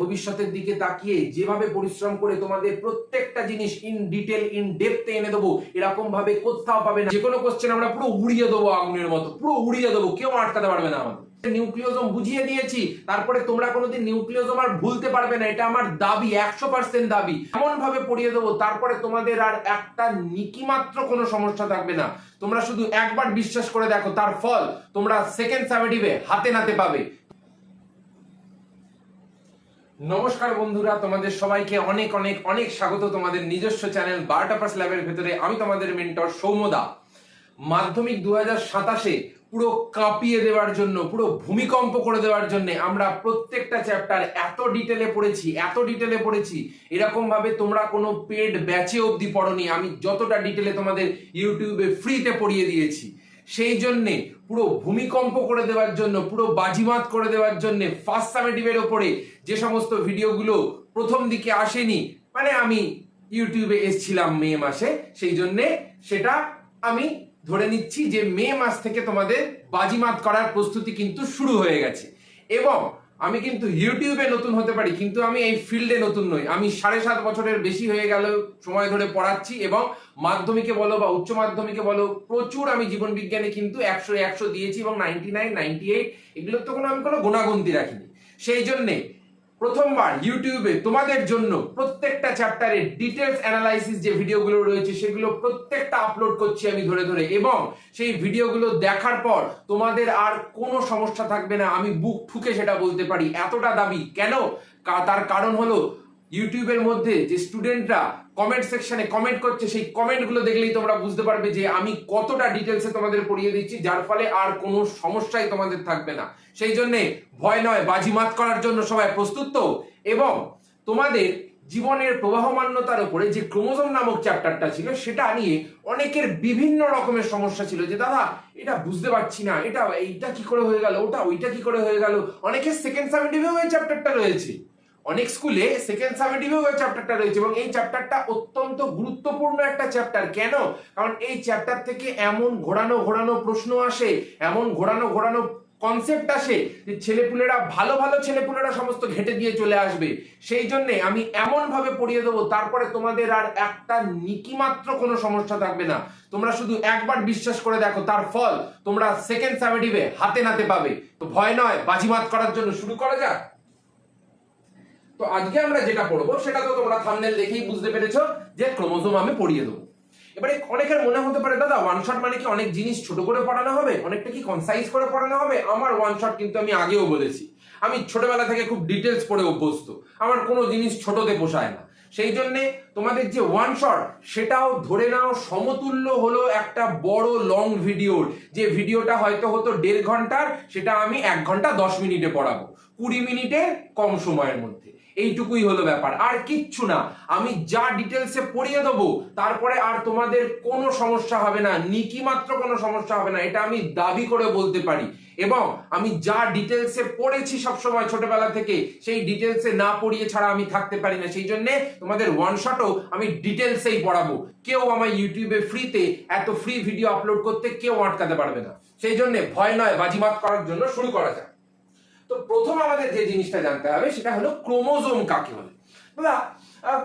ভবিষ্যতের দিকে তাকিয়ে যেভাবে পরিশ্রম করে তোমাদের প্রত্যেকটা জিনিস ইন ডিটেল ইন ডেপথে এনে দেবো, এরকম ভাবে কোথাও পাবে না। যে কোনো কোশ্চেন আমরা পুরো উড়িয়ে দেবো, আগুনের মতো পুরো উড়িয়ে দেবো, কেউ আটকাতে পারবে না আমাদের। নিউক্লিওজোম বুঝিয়ে দিয়েছি, তারপরে তোমরা কোনোদিন নিউক্লিওজোম আর ভুলতে পারবে না, এটা আমার দাবি, 100% দাবি। এমন ভাবে পড়িয়ে দেবো, তারপরে তোমাদের আর একটা নিকি মাত্র কোনো সমস্যা থাকবে না। তোমরা শুধু একবার বিশ্বাস করে দেখো, তার ফল তোমরা সেকেন্ড সামেটিভে হাতে নাতে পাবে। নমস্কার বন্ধুরা, তোমাদের সবাইকে অনেক অনেক অনেক স্বাগত তোমাদের নিজস্ব চ্যানেল বায়োটাপাস ল্যাবের ভেতরে। আমি তোমাদের মেন্টর সৌম্যদা। মাধ্যমিক 2027-এ পুরো কাঁপিয়ে দেওয়ার জন্য, পুরো ভূমিকম্প করে দেওয়ার জন্য আমরা প্রত্যেকটা চ্যাপ্টার এত ডিটেলে পড়েছি এরকম ভাবে তোমরা কোনো পেড ব্যাচে অবধি পড়োনি। আমি যতটা ডিটেলে তোমাদের ইউটিউবে ফ্রিতে পড়িয়ে দিয়েছি, সেই জন্যে পুরো ভূমিকম্প করে দেওয়ার জন্য, পুরো বাজিমাত করে দেওয়ার জন্য ফার্স্ট সামেটিভের ওপরে যে সমস্ত ভিডিওগুলো প্রথম দিকে আসেনি, মানে আমি ইউটিউবে এসেছিলাম মে মাসে, সেই জন্যে সেটা আমি ধরে নিচ্ছি যে মে মাস থেকে তোমাদের বাজিমাত করার প্রস্তুতি কিন্তু শুরু হয়ে গেছে। এবং আমি কিন্তু ইউটিউবে নতুন হতে পারি, কিন্তু আমি এই ফিল্ডে নতুন নই। আমি 7.5 বছরের বেশি হয়ে গেল সময় ধরে পড়াচ্ছি, এবং মাধ্যমিকে বলো বা উচ্চ মাধ্যমিকে বলো প্রচুর আমি জীবন বিজ্ঞানে কিন্তু 100 দিয়েছি, এবং 99, 98 এগুলো তো আমি কোনো গুণাগুন্তি রাখিনি। সেই জন্যে প্রথমবার ইউটিউবে তোমাদের জন্য প্রত্যেকটা চ্যাপ্টারের ডিটেলস অ্যানালাইসিস যে ভিডিওগুলো রয়েছে সেগুলো প্রত্যেকটা আপলোড করছি আমি ধরে ধরে, এবং সেই ভিডিওগুলো দেখার পর তোমাদের আর কোনো সমস্যা থাকবে না, আমি বুক ঠুকে সেটা বলতে পারি, এতটা দাবি। কেন? তার কারণ হলো ইউটিউবের মধ্যে যে স্টুডেন্টরা কমেন্ট সেকশনে কমেন্ট করছে, সেই কমেন্টগুলো দেখলেই তোমরা বুঝতে পারবে যে আমি কতটা ডিটেলসে তোমাদের পড়িয়ে দিচ্ছি, যার ফলে আর কোনো সমস্যাই তোমাদের থাকবে না। সেই জন্য ভয় নয়, বাজিমাত করার জন্য সবাই প্রস্তুত তো? এবং তোমাদের জীবনের প্রবাহমান্যতার উপরে যে ক্রোমোজোম নামক চ্যাপ্টারটা ছিল, সেটা নিয়ে অনেকের বিভিন্ন রকমের সমস্যা ছিল, যে দাদা এটা বুঝতে পারছি না, এইটা কি করে হয়ে গেল, ওইটা কি করে হয়ে গেল। অনেকের সেকেন্ড সামেটিভেও এই চ্যাপ্টারটা রয়েছে, অনেক স্কুলে সেকেন্ড সামেটিভেও এই চ্যাপ্টারটা রয়েছে, এবং এই চ্যাপ্টারটা অত্যন্ত গুরুত্বপূর্ণ একটা চ্যাপ্টার। কেন? কারণ এই চ্যাপ্টার থেকে এমন ঘোরানো প্রশ্ন আসে, এমন ঘোরানো কনসেপ্ট আসে যে ভালো ছেলেপুলেরা সমস্ত ঘেটে দিয়ে চলে আসবে। সেই জন্য আমি এমন ভাবে পড়িয়ে দেবো, তারপরে তোমাদের আর একটা নিকি মাত্র কোনো সমস্যা থাকবে না। তোমরা শুধু একবার বিশ্বাস করে দেখো, তার ফল তোমরা সেকেন্ড সামেটিভে হাতে নাতে পাবে। তো ভয় নয়, বাজিমাত করার জন্য শুরু করা যাক। তো আজকে আমরা যেটা পড়বো সেটা তো তোমরা থাম্বনেল দেখেই বুঝতে পেরেছো যে ক্রোমোজোম আমি পড়িয়ে দেবো। এবারে অনেকের মনে হতে পারে, দাদা ওয়ান শট মানে কি অনেক জিনিস ছোট করে পড়ানো হবে, অনেকটা কি কনসাইজ করে পড়ানো হবে? আমার ওয়ান শট কিন্তু আমি আগেও বলেছি, আমি ছোটবেলা থেকে খুব ডিটেলস পড়ে অভ্যস্ত, আমার কোনো জিনিস ছোটতে পোষায় না। সেই জন্য তোমাদের যে ওয়ান শট, সেটাও ধরে নাও সমতুল্য হলো একটা বড় লং ভিডিওর। যে ভিডিওটা হয়তো হতো 1.5 ঘন্টার, সেটা আমি 1 ঘন্টা 10 মিনিটে পড়াবো, 20 মিনিটে কম সময়ের মধ্যে। এইটুকুই হলো ব্যাপার, আর কিচ্ছু না। আমি যা ডিটেলসে পড়িয়ে দেবো, তারপরে আর তোমাদের কোনো সমস্যা হবে না, নিকি মাত্র কোনো সমস্যা হবে না, এটা আমি দাবি করে বলতে পারি। এবং আমি যা ডিটেলসে পড়েছি সবসময় ছোটবেলা থেকে, সেই ডিটেলসে না পড়িয়ে ছাড়া আমি থাকতে পারি না। সেই জন্য তোমাদের ওয়ান শটও আমি ডিটেলসেই পড়াবো। কেউ আমার ইউটিউবে ফ্রিতে এত ফ্রি ভিডিও আপলোড করতে কেউ আটকাতে পারবে না। সেই জন্য ভয় নয়, বাজিমাত করার জন্য শুরু করা যাক। তো প্রথম আমাদের যে জিনিসটা জানতে হবে সেটা হলো ক্রোমোজোম কাকে বলে। দাদা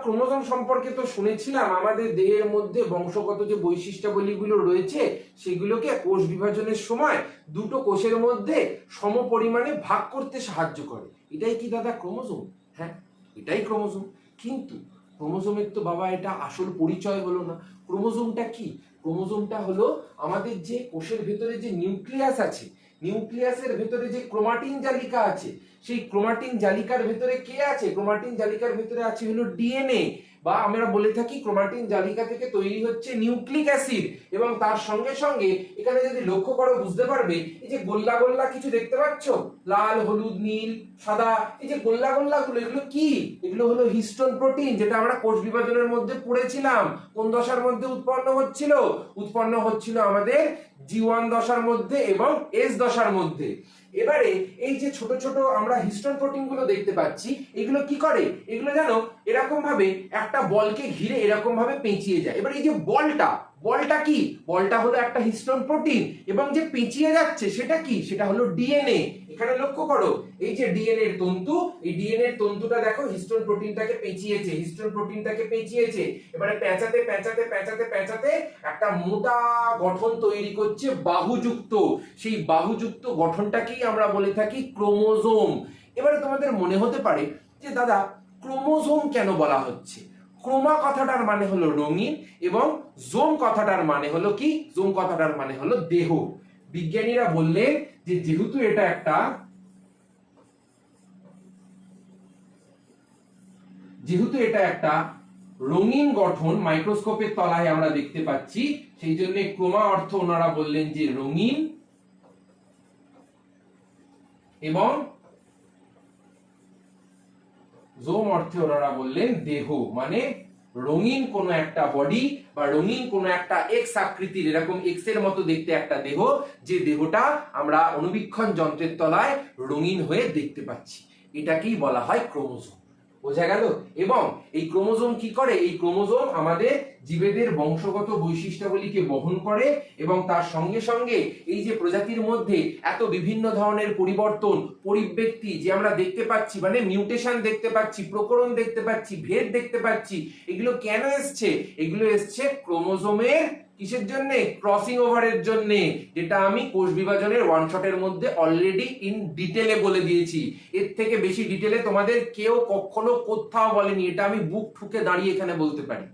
ক্রোমোজোম সম্পর্কে তো শুনেছিলাম, আমাদের দেহের মধ্যে বংশগত যে বৈশিষ্ট্যাবলীগুলো রয়েছে সেগুলোকে কোষ বিভাজনের সময় দুটো কোষের মধ্যে সম পরিমাণে ভাগ করতে সাহায্য করে। এটাই কি দাদা ক্রোমোজোম? হ্যাঁ, এটাই ক্রোমোজোম। কিন্তু ক্রোমোজোমের তো বাবা এটা আসল পরিচয় হলো না। ক্রোমোজোমটা কি? ক্রোমোজোমটা হলো আমাদের যে কোষের ভেতরে যে নিউক্লিয়াস আছে, নিউক্লিয়াসের ভেতরে যে ক্রোমাটিন জালিকা আছে, সেই ক্রোমাটিন জালিকার ভেতরে কে আছে? ক্রোমাটিন জালিকার ভেতরে আছে হলো ডিএনএ, বা আমরা বলে থাকি ক্রোমাটিন জালিকা থেকে তৈরি হচ্ছে নিউক্লিক অ্যাসিড। এবং তার সঙ্গে সঙ্গে এখানে যদি লক্ষ্য করো বুঝতে পারবে, এই যে গোল্লা গোল্লা কিছু দেখতে পাচ্ছ, লাল, হলুদ, নীল, সাদা, এই যে গোল্লা গোল্লা গুলো, এগুলো কি? এগুলো হলো হিস্টোন প্রোটিন, যেটা আমরা কোষ বিভাজনের মধ্যে পড়েছিলাম। কোন দশার মধ্যে উৎপন্ন হচ্ছিল? আমাদের G1 দশার মধ্যে এবং S দশার মধ্যে। এবারে এই যে ছোট ছোট আমরা হিস্টোন প্রোটিন গুলো দেখতে পাচ্ছি, এগুলো কি করে? এগুলো জানো এরকম ভাবে একটা বলকে ঘিরে এরকম ভাবে পেঁচিয়ে যায়। এবার এই যে বলটা কি? বলটা হলো একটা হিস্টোন প্রোটিন, এবং যে পেঁচিয়ে যাচ্ছে সেটা কি? সেটা হলো ডিএনএ। এখানে লক্ষ্য করো এই যে ডিএনএ এর তন্তু, এই ডিএনএ এর তন্তুটা দেখো হিস্টোন প্রোটিনটাকে পেঁচিয়েছে, হিস্টোন প্রোটিনটাকে পেঁচিয়েছে, এবারে পেঁচাতে পেঁচাতে পেঁচাতে পেঁচাতে একটা মোটা গঠন তৈরি করছে বাহুযুক্ত, সেই বাহুযুক্ত গঠনটাকেই আমরা বলে থাকি ক্রোমোজোম। এবারে তোমাদের মনে হতে পারে যে দাদা ক্রোমোজোম কেন বলা হচ্ছে? ক্রোমা কথাটার মানে হলো রঙিন এবং জোম কথাটার মানে হলো কি? জোম কথাটার মানে হলো দেহ। বিজ্ঞানীরা বললেন যে যেহেতু এটা একটা রঙিন গঠন মাইক্রোস্কোপের তলায় আমরা দেখতে পাচ্ছি, সেই জন্য ক্রোমা অর্থ ওনারা বললেন যে রঙিন এবং জোম অর্থে ওনারা বললেন দেহ, মানে রঙিন কোন একটা বডি বা রঙিন কোন একটা এক্স আকৃতির এরকম এক্স এর মতো দেখতে একটা দেহ, যে দেহটা আমরা অণুবীক্ষণ যন্ত্রের তলায় রঙিন হয়ে দেখতে পাচ্ছি, এটাকেই বলা হয় ক্রোমোজোম। বোঝা গেল? এবং এই ক্রোমোজোম কি করে? এই ক্রোমোজোম আমাদের জীবেদের বংশগত বৈশিষ্ট্যাবলীকে বহন করে এবং তার সঙ্গে সঙ্গে এই যে প্রজাতির মধ্যে এত বিভিন্ন ধরনের পরিবর্তন, পরিব্যক্তি যে আমরা দেখতে পাচ্ছি, মানে মিউটেশন দেখতে পাচ্ছি, প্রকরণ দেখতে পাচ্ছি, ভেদ দেখতে পাচ্ছি, এগুলো কেন এসছে? এগুলো এসছে ক্রোমোজোমের কিসের জন্য? ক্রসিং ওভারের জন্য, যেটা আমি কোষ বিভাজনের ওয়ান শটের মধ্যে অলরেডি ইন ডিটেলে বলে দিয়েছি। এর থেকে বেশি ডিটেলে তোমাদের কেউ কখনো কোথাও বলেনি, এটা আমি বুক ঠুকে দাঁড়িয়ে এখানে বলতে পারি।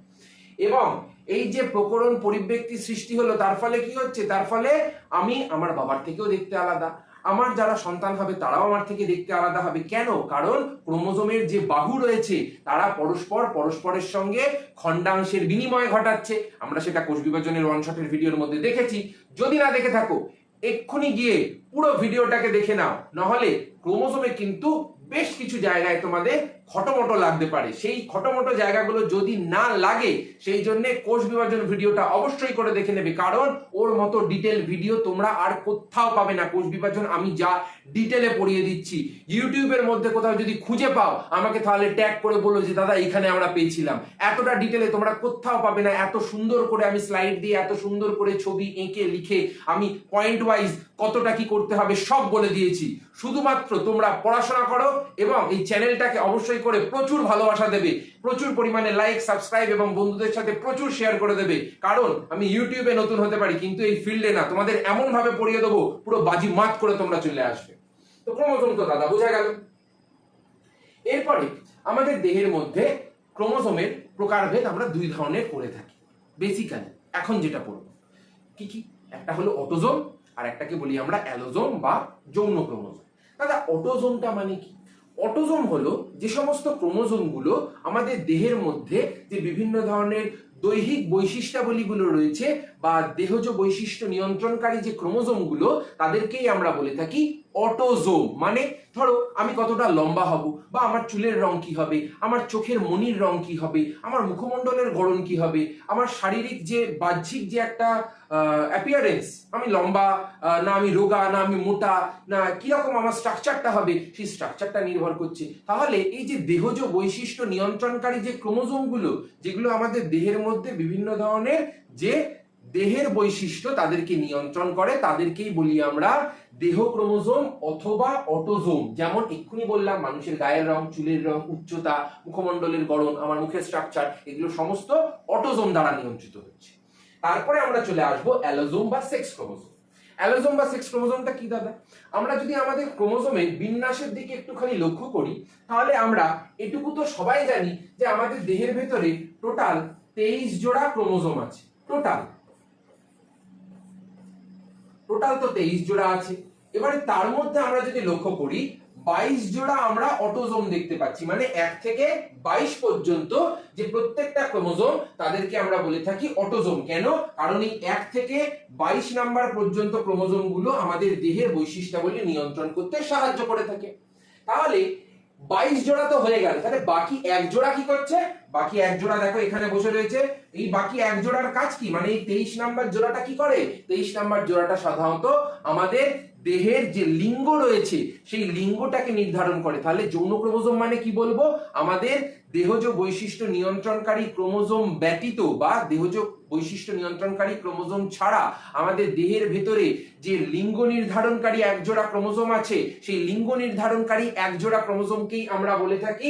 এবং এই যে প্রকরণ পরিব্যক্তি সৃষ্টি হলো, তার ফলে কি হচ্ছে? তার ফলে আমি আমার বাবার থেকেও দেখতে আলাদা, আমার যারা সন্তান হবে তারাও আমার থেকে দেখতে আলাদা হবে। কেন? কারণ ক্রোমোজোমের যে বাহু রয়েছে তারা পরস্পরের সঙ্গে খণ্ডাংশের বিনিময় ঘটাচ্ছে। আমরা সেটা কোষ বিভাজনের ওয়ান শটের ভিডিওর মধ্যে দেখেছি। যদি না দেখে থাকো এক্ষুনি গিয়ে পুরো ভিডিওটাকে দেখে নাও, নাহলে ক্রোমোজোমে কিন্তু বেশ কিছু জায়গায় তোমাদের খটোমটো লাগতে পারে। সেই খটোমটো জায়গাগুলো যদি না লাগে সেই জন্য কোষ বিভাজন ভিডিওটা অবশ্যই করে দেখে নেবে, কারণ ওর মতো ডিটেল ভিডিও তোমরা আর কোথাও পাবে না। কোষ বিভাজন আমি যা ডিটেলে পড়িয়ে দিচ্ছি, ইউটিউবের মধ্যে কোথাও যদি খুঁজে পাও আমাকে তাহলে ট্যাগ করে বলো যে দাদা এখানে আমরা পেয়েছিলাম। এতটা ডিটেলে তোমরা কোথাও পাবে না। এত সুন্দর করে আমি স্লাইড দিয়ে, এত সুন্দর করে ছবি এঁকে লিখে আমি পয়েন্ট ওয়াইজ কতটা কি করতে হবে সব বলে দিয়েছি। শুধুমাত্র তোমরা পড়াশোনা করো এবং এই চ্যানেলটাকে অবশ্যই করে প্রচুর ভালোবাসা দেবে, প্রচুর পরিমাণে লাইক, সাবস্ক্রাইব এবং বন্ধুদের সাথে প্রচুর শেয়ার করে দেবে। কারণ আমি ইউটিউবে নতুন হতে পারি কিন্তু এই ফিল্ডে না। তোমাদের এমন ভাবে পড়িয়ে দেবো পুরো বাজি মাত করে তোমরা চলে আসবে। তো ক্রোমোজোম তো দাদা বোঝা গেল। এরপরে আমাদের দেহের মধ্যে ক্রোমোজোমের প্রকারভেদ আমরা দুই ধরনের করে থাকি বেসিক্যালি। এখন যেটা পড়বো কি কি, একটা হলো অটোজোম আর একটাকে বলি আমরা অ্যালোজোম বা যৌন ক্রোমোজোম। দাদা অটোজোমটা মানে কি? অটোজোম হলো যে সমস্ত ক্রোমোজোমগুলো আমাদের দেহের মধ্যে যে বিভিন্ন ধরনের দৈহিক বৈশিষ্ট্যাবলীগুলো রয়েছে বা দেহজ বৈশিষ্ট্য নিয়ন্ত্রণকারী যে ক্রোমোজোমগুলো, তাদেরকেই আমরা বলে থাকি অটোজোম। মানে ধরো আমি কতটা লম্বা হব, বা আমার চুলের রং কি হবে, আমার চোখের মনির রং কি হবে, আমার মুখমণ্ডলের গড়ন কি হবে, আমার শারীরিক যে বাহ্যিক যে একটা অ্যাপিয়ারেন্স, আমি লম্বা না আমি রোগা না আমি মোটা না কিরকম আমার স্ট্রাকচারটা হবে, সেই স্ট্রাকচারটা নির্ভর করছে। তাহলে এই যে দেহজ বৈশিষ্ট্য নিয়ন্ত্রণকারী যে ক্রোমোজোমগুলো, যেগুলো আমাদের দেহের মধ্যে বিভিন্ন ধরনের যে দেহের বৈশিষ্ট্য তাদেরকে নিয়ন্ত্রণ করে, তাদেরকেই বলি আমরা দেহ ক্রোমোজোম অথবা অটোজোম। যেমন এক্ষুনি বললাম মানুষের গায়ের রং, চুলের রং, উচ্চতা, মুখমণ্ডলের গড়ন, আমার মুখের স্ট্রাকচার, এগুলো সমস্ত অটোজোম দ্বারা নিয়ন্ত্রিত হচ্ছে। তারপরে আমরা চলে আসবো অ্যালোজোম বা সেক্স ক্রোমোজোম। অ্যালোজোম বা সেক্স ক্রোমোজোমটা কি দাদা? আমরা যদি আমাদের ক্রোমোজোমের বিন্যাসের দিকে একটুখানি লক্ষ্য করি, তাহলে আমরা এটুকু তো সবাই জানি যে আমাদের দেহের ভেতরে টোটাল 23 জোড়া ক্রোমোজোম আছে। টোটাল তো 23 জোড়া আছে। এবারে তার মধ্যে আমরা যদি লক্ষ্য করি 22 জোড়া আমরা অটোজোম দেখতে পাচ্ছি, মানে 1 থেকে 22 পর্যন্ত যে প্রত্যেকটা ক্রোমোজোম তাদেরকে আমরা বলে থাকি অটোজোম। কেন? কারণ এই 1 থেকে 22 নাম্বার পর্যন্ত ক্রোমোজোম গুলো আমাদের দেহের বৈশিষ্ট্যাবলী নিয়ন্ত্রণ করতে সাহায্য করে থাকে। তাহলে 22 জোড়া তো হয়ে গেল, তাহলে বাকি এক জোড়া কি করছে? বাকি এক জোড়া দেখো এখানে বসে রয়েছে। এই বাকি এক জোড়ার কাজ কি? মানে এই 23 নাম্বার জোড়াটা কি করে? 23 নাম্বার জোড়াটা সাধারণত আমাদের দেহের যে লিঙ্গ রয়েছে সেই লিঙ্গটাকে নির্ধারণ করে। তাহলে যৌন ক্রোমোজোম মানে কি বলবো, আমাদের দেহজ বৈশিষ্ট্য নিয়ন্ত্রণকারী ক্রোমোজোম ব্যতীত বা দেহজ বৈশিষ্ট্য নিয়ন্ত্রণকারী ক্রোমোজোম ছাড়া আমাদের দেহের ভেতরে যে লিঙ্গ নির্ধারণকারী একজোড়া ক্রোমোজোম আছে, সেই লিঙ্গ নির্ধারণকারী একজোড়া ক্রোমোজোমকেই আমরা বলে থাকি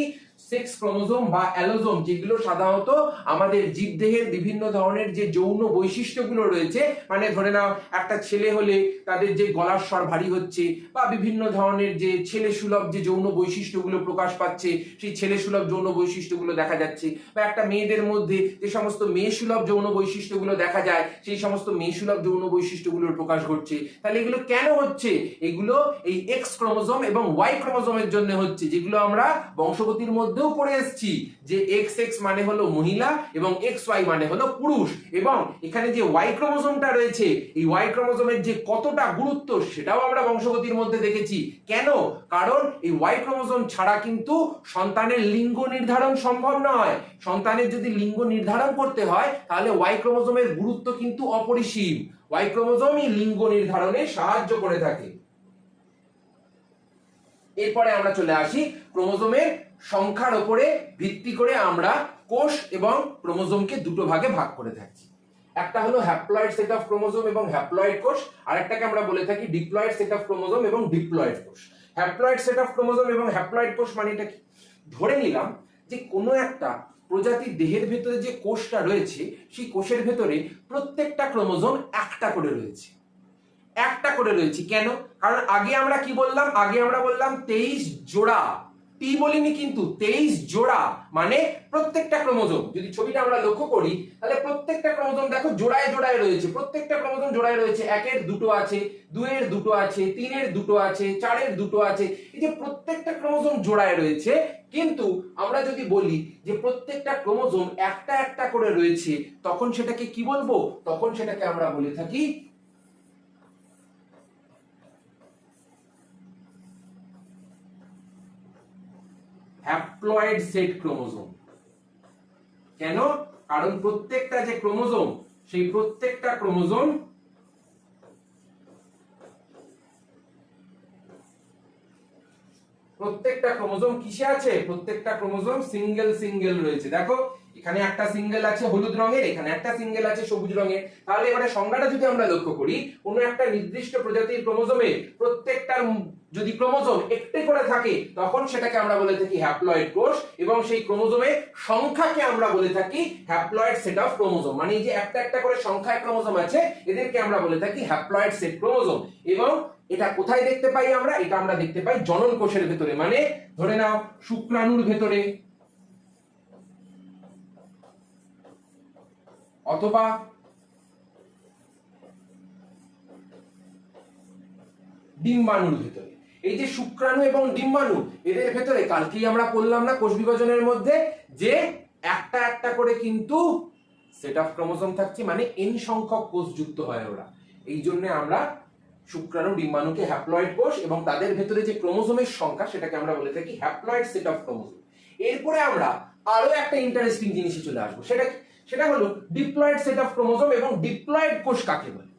সেক্স ক্রোমোজোম বা অ্যালোজোম, যেগুলো সাধারণত আমাদের জীবদেহের বিভিন্ন ধরনের যে যৌন বৈশিষ্ট্যগুলো রয়েছে, মানে ধরে নাও একটা ছেলে হলে তাদের যে গলার স্বর ভারী হচ্ছে বা বিভিন্ন ধরনের যে ছেলে সুলভ যে যৌন বৈশিষ্ট্যগুলো প্রকাশ পাচ্ছে, সেই ছেলে সুলভ যৌন বৈশিষ্ট্যগুলো দেখা যাচ্ছে, বা একটা মেয়েদের মধ্যে যে সমস্ত মেয়ে সুলভ যৌন বৈশিষ্ট্যগুলো দেখা যায় সেই সমস্ত মেয়ে সুলভ যৌন বৈশিষ্ট্যগুলোর প্রকাশ ঘটছে। তাহলে এগুলো কেন হচ্ছে? এগুলো এই এক্স ক্রোমোজোম এবং ওয়াই ক্রোমোজোমের জন্য হচ্ছে, যেগুলো আমরা বংশগতির মধ্যেও পড়ে এসেছি যে এক্স এক্স মানে হলো মহিলা এবং এক্স ওয়াই মানে হলো পুরুষ। এবং এখানে যে ওয়াই ক্রোমোজোমটা রয়েছে, এই ওয়াই ক্রোমোজোমের যে কতটা গুরুত্ব সেটাও আমরা বংশগতির মধ্যে দেখেছি। কেন? কারণ এই ওয়াই ক্রোমোজোম ছাড়া কিন্তু সন্তানের লিঙ্গ নির্ধারণ সম্ভব নয়। সন্তানের যদি লিঙ্গ নির্ধারণ করতে হয় তাহলে ওয়াই ক্রোমোজোমের গুরুত্ব কিন্তু অপরিসীম। ওয়াই ক্রোমোজোমই লিঙ্গ নির্ধারণে সাহায্য করে থাকে। এরপরে আমরা চলে আসি ক্রোমোজোমের সংখ্যার উপরে ভিত্তি করে আমরা কোষ এবং ক্রোমোজোমকে দুটো ভাগে ভাগ করে থাকি। একটা হলো হ্যাপ্লয়েড সেট অফ ক্রোমোজোম এবং হ্যাপ্লয়েড কোষ, আর একটাকে আমরা বলে থাকি ডিপ্লয়েড সেট অফ ক্রোমোজোম এবং ডিপ্লয়েড কোষ। হ্যাপ্লয়েড সেট অফ ক্রোমোজোম এবং হ্যাপ্লয়েড কোষ মানে এটা কি? ধরে নিলাম যে কোনো একটা প্রজাতির দেহের ভেতরে যে কোষটা রয়েছে সেই কোষের ভেতরে প্রত্যেকটা ক্রোমোজোম একটা করে রয়েছে। একটা করে রয়েছে কেন? কারণ আগে আমরা কি বললাম? আগে আমরা বললাম 23 জোড়া, টি বলিনি কিন্তু, 23 জোড়া মানে প্রত্যেকটা ক্রোমোজোম। যদি ছবিটা আমরা লক্ষ্য করি তাহলে প্রত্যেকটা ক্রোমোজোম দেখো জোড়ায় জোড়ায় রয়েছে, প্রত্যেকটা ক্রোমোজোম জোড়ায় রয়েছে। 1-এর দুটো আছে, 2-এর দুটো আছে, 3-এর দুটো আছে, 4-এর দুটো আছে, এই যে প্রত্যেকটা ক্রোমোজোম জোড়ায় রয়েছে। কিন্তু আমরা যদি বলি যে প্রত্যেকটা ক্রোমোজোম একটা একটা করে রয়েছে, তখন সেটাকে কি বলবো? তখন সেটাকে আমরা বলে থাকি হ্যাপ্লয়েড সেট ক্রোমোজোম। কেন? কারণ প্রত্যেকটা যে ক্রোমোজোম সেই প্রত্যেকটা ক্রোমোজোম কিসে আছে? প্রত্যেকটা ক্রোমোজোম সিঙ্গেল সিঙ্গেল রয়েছে। দেখো এখানে একটা সিঙ্গেল আছে হলুদ রঙের, এখানে একটা সিঙ্গেল আছে সবুজ রঙের। তাহলে এবারে সংজ্ঞাটা যদি আমরা লক্ষ্য করি, কোনো একটা নির্দিষ্ট প্রজাতির ক্রোমোজোমে প্রত্যেকটার যদি ক্রোমোজোম একটি করে থাকে তখন সেটাকে আমরা বলে থাকি হ্যাপ্লয়েড কোষ, এবং সেই ক্রোমোজোমের সংখ্যাকে আমরা বলে থাকি হ্যাপ্লয়েড সেট অফ ক্রোমোজোম। মানে এই যে একটা একটা করে সংখ্যায় ক্রোমোজোম আছে এদেরকে আমরা বলে থাকি হ্যাপ্লয়েড সেট ক্রোমোজোম। এবং এটা কোথায় দেখতে পাই আমরা? এটা আমরা দেখতে পাই জনন কোষের ভেতরে, মানে ধরে নাও শুক্রাণুর ভেতরে অথবা ডিম্বাণুর ভেতরে। এই যে শুক্রাণু এবং ডিম্বাণু এদের ভেতরে কালকেই আমরা পড়লাম না কোষ বিভাজনের মধ্যে যে একটা একটা করে কিন্তু সেট অফ ক্রোমোজোম থাকছে, মানে n সংখ্যক কোষ যুক্ত হয় ওরা। এই জন্য আমরা শুক্রাণু ডিম্বাণুকে হ্যাপ্লয়েড কোষ এবং তাদের ভেতরে যে ক্রোমোজোমের সংখ্যা সেটাকে আমরা বলে থাকি হ্যাপ্লয়েড সেট অফ ক্রোমোজোম। এরপরে আমরা আরো একটা ইন্টারেস্টিং জিনিসে চলে আসবো, সেটা হলো ডিপ্লয়েড সেট অফ ক্রোমোজোম এবং ডিপ্লয়েড কোষ কাকে বলে।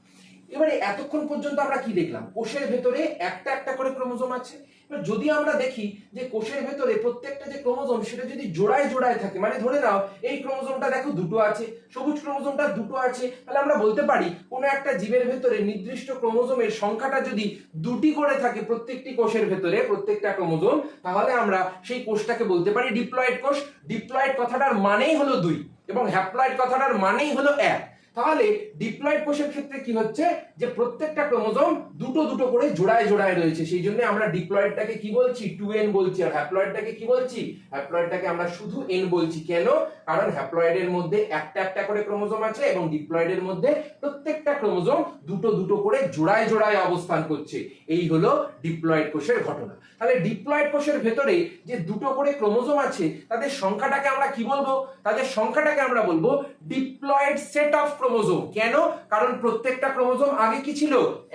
এবারে এতক্ষণ পর্যন্ত আমরা কি দেখলাম? কোষের ভেতরে একটা একটা করে ক্রোমোজোম আছে। এবার যদি আমরা দেখি যে কোষের ভেতরে প্রত্যেকটা যে ক্রোমোজোম সেটা যদি জোড়ায় জোড়ায় থাকে, মানে ধরে নাও এই ক্রোমোজোমটা দেখো দুটো আছে, সবুজ ক্রোমোজোমটা দুটো আছে, তাহলে আমরা বলতে পারি কোনো একটা জীবের ভেতরে নির্দিষ্ট ক্রোমোজোমের সংখ্যাটা যদি দুটি করে থাকে প্রত্যেকটি কোষের ভেতরে প্রত্যেকটা ক্রোমোজোম, তাহলে আমরা সেই কোষটাকে বলতে পারি ডিপ্লয়েড কোষ। ডিপ্লয়েড কথাটার মানেই হলো দুই এবং হ্যাপ্লয়েড কথাটার মানেই হলো এক। তাহলে ডিপ্লয়েড কোষের ক্ষেত্রে কি হচ্ছে যে প্রত্যেকটা ক্রোমোজোম দুটো দুটো করে জোড়ায় জোড়ায় রয়েছে, সেই জন্য আমরা ডিপ্লয়েডটাকে কি বলছি? 2n বলছি। আর হ্যাপ্লয়েডটাকে কি বলছি? হ্যাপ্লয়েডটাকে আমরা শুধু n বলছি। কেন? কারণ হ্যাপ্লয়েডের মধ্যে একটা একটা করে ক্রোমোজোম আছে এবং ডিপ্লয়েডের মধ্যে প্রত্যেকটা ক্রোমোজোম দুটো দুটো করে জোড়ায় জোড়ায় অবস্থান করছে। এই হলো ডিপ্লয়েড কোষের ঘটনা। তাহলে ডিপ্লয়েড কোষের ভেতরে যে দুটো করে ক্রোমোজোম আছে তাদের সংখ্যাটাকে আমরা কি বলবো? তাদের সংখ্যাটাকে আমরা বলবো ডিপ্লয়েড সেট অফ ক্রোমোজোম। কেন? কারণ প্রত্যেকটা ক্রোমোজোম আগে কি ছিল?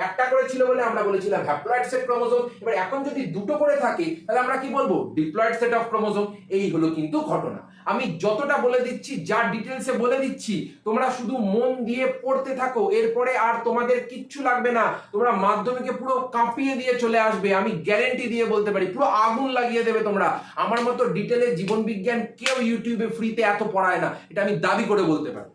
একটা করে ছিল বলে আমরা বলেছিলাম হ্যাপ্লয়েড সেট ক্রোমোজোম। এবার এখন যদি দুটো করে থাকে তাহলে আমরা কি বলবো? Diploid set of chromosome. এই হলো কিন্তু ঘটনা। আমি যতটা বলে দিচ্ছি, যা ডিটেলসে বলে দিচ্ছি, তোমরা শুধু মন দিয়ে পড়তে থাকো, এরপরে আর তোমাদের কিচ্ছু লাগবে না। তোমরা মাধ্যমিকে পুরো কাঁপিয়ে দিয়ে চলে আসবে, আমি গ্যারেন্টি দিয়ে বলতে পারি। পুরো আগুন লাগিয়ে দেবে তোমরা। আমার মতো ডিটেলে জীবন বিজ্ঞান কেউ ইউটিউবে ফ্রিতে এত পড়ায় না, এটা আমি দাবি করে বলতে পারি।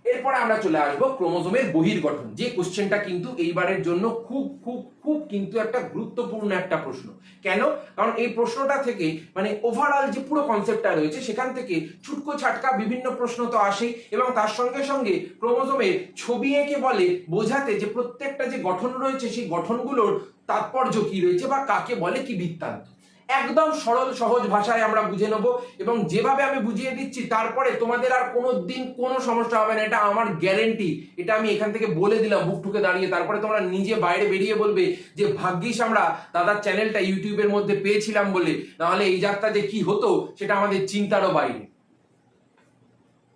এরপরে আমরা চলে আসবো ক্রোমোজোমের বহির্গঠন, যে কোশ্চেনটা কিন্তু এইবারের জন্য খুব খুব খুব কিন্তু একটা গুরুত্বপূর্ণ একটা প্রশ্ন। কেন? কারণ এই প্রশ্নটা থেকে মানে ওভারঅল যে পুরো কনসেপ্টটা রয়েছে সেখান থেকে ছুটকো ছাটকা বিভিন্ন প্রশ্ন তো আসেই, এবং তার সঙ্গে সঙ্গে ক্রোমোজোমের ছবি এঁকে বলে বোঝাতে যে প্রত্যেকটা যে গঠন রয়েছে সেই গঠনগুলোর তাৎপর্য কি রয়েছে বা কাকে বলে কি বৃত্তান্ত। একদম সরল সহজ ভাষায় আমরা বুঝে নেব, এবং যেভাবে আমি বুঝিয়ে দিচ্ছি তারপরে তোমাদের আর কোনো দিন কোনো সমস্যা হবে না, এটা আমার গ্যারেন্টি। এটা আমি এখান থেকে বলে দিলাম বুক ঠুকে দাঁড়িয়ে। তারপরে তোমরা নিজে বাইরে বেরিয়ে বলবে যে ভাগ্যিস আমরা দাদার চ্যানেলটা ইউটিউবের মধ্যে পেয়েছিলাম বলে, নাহলে এই যাত্রা যে কি হতো সেটা আমাদের চিন্তারও বাইরে।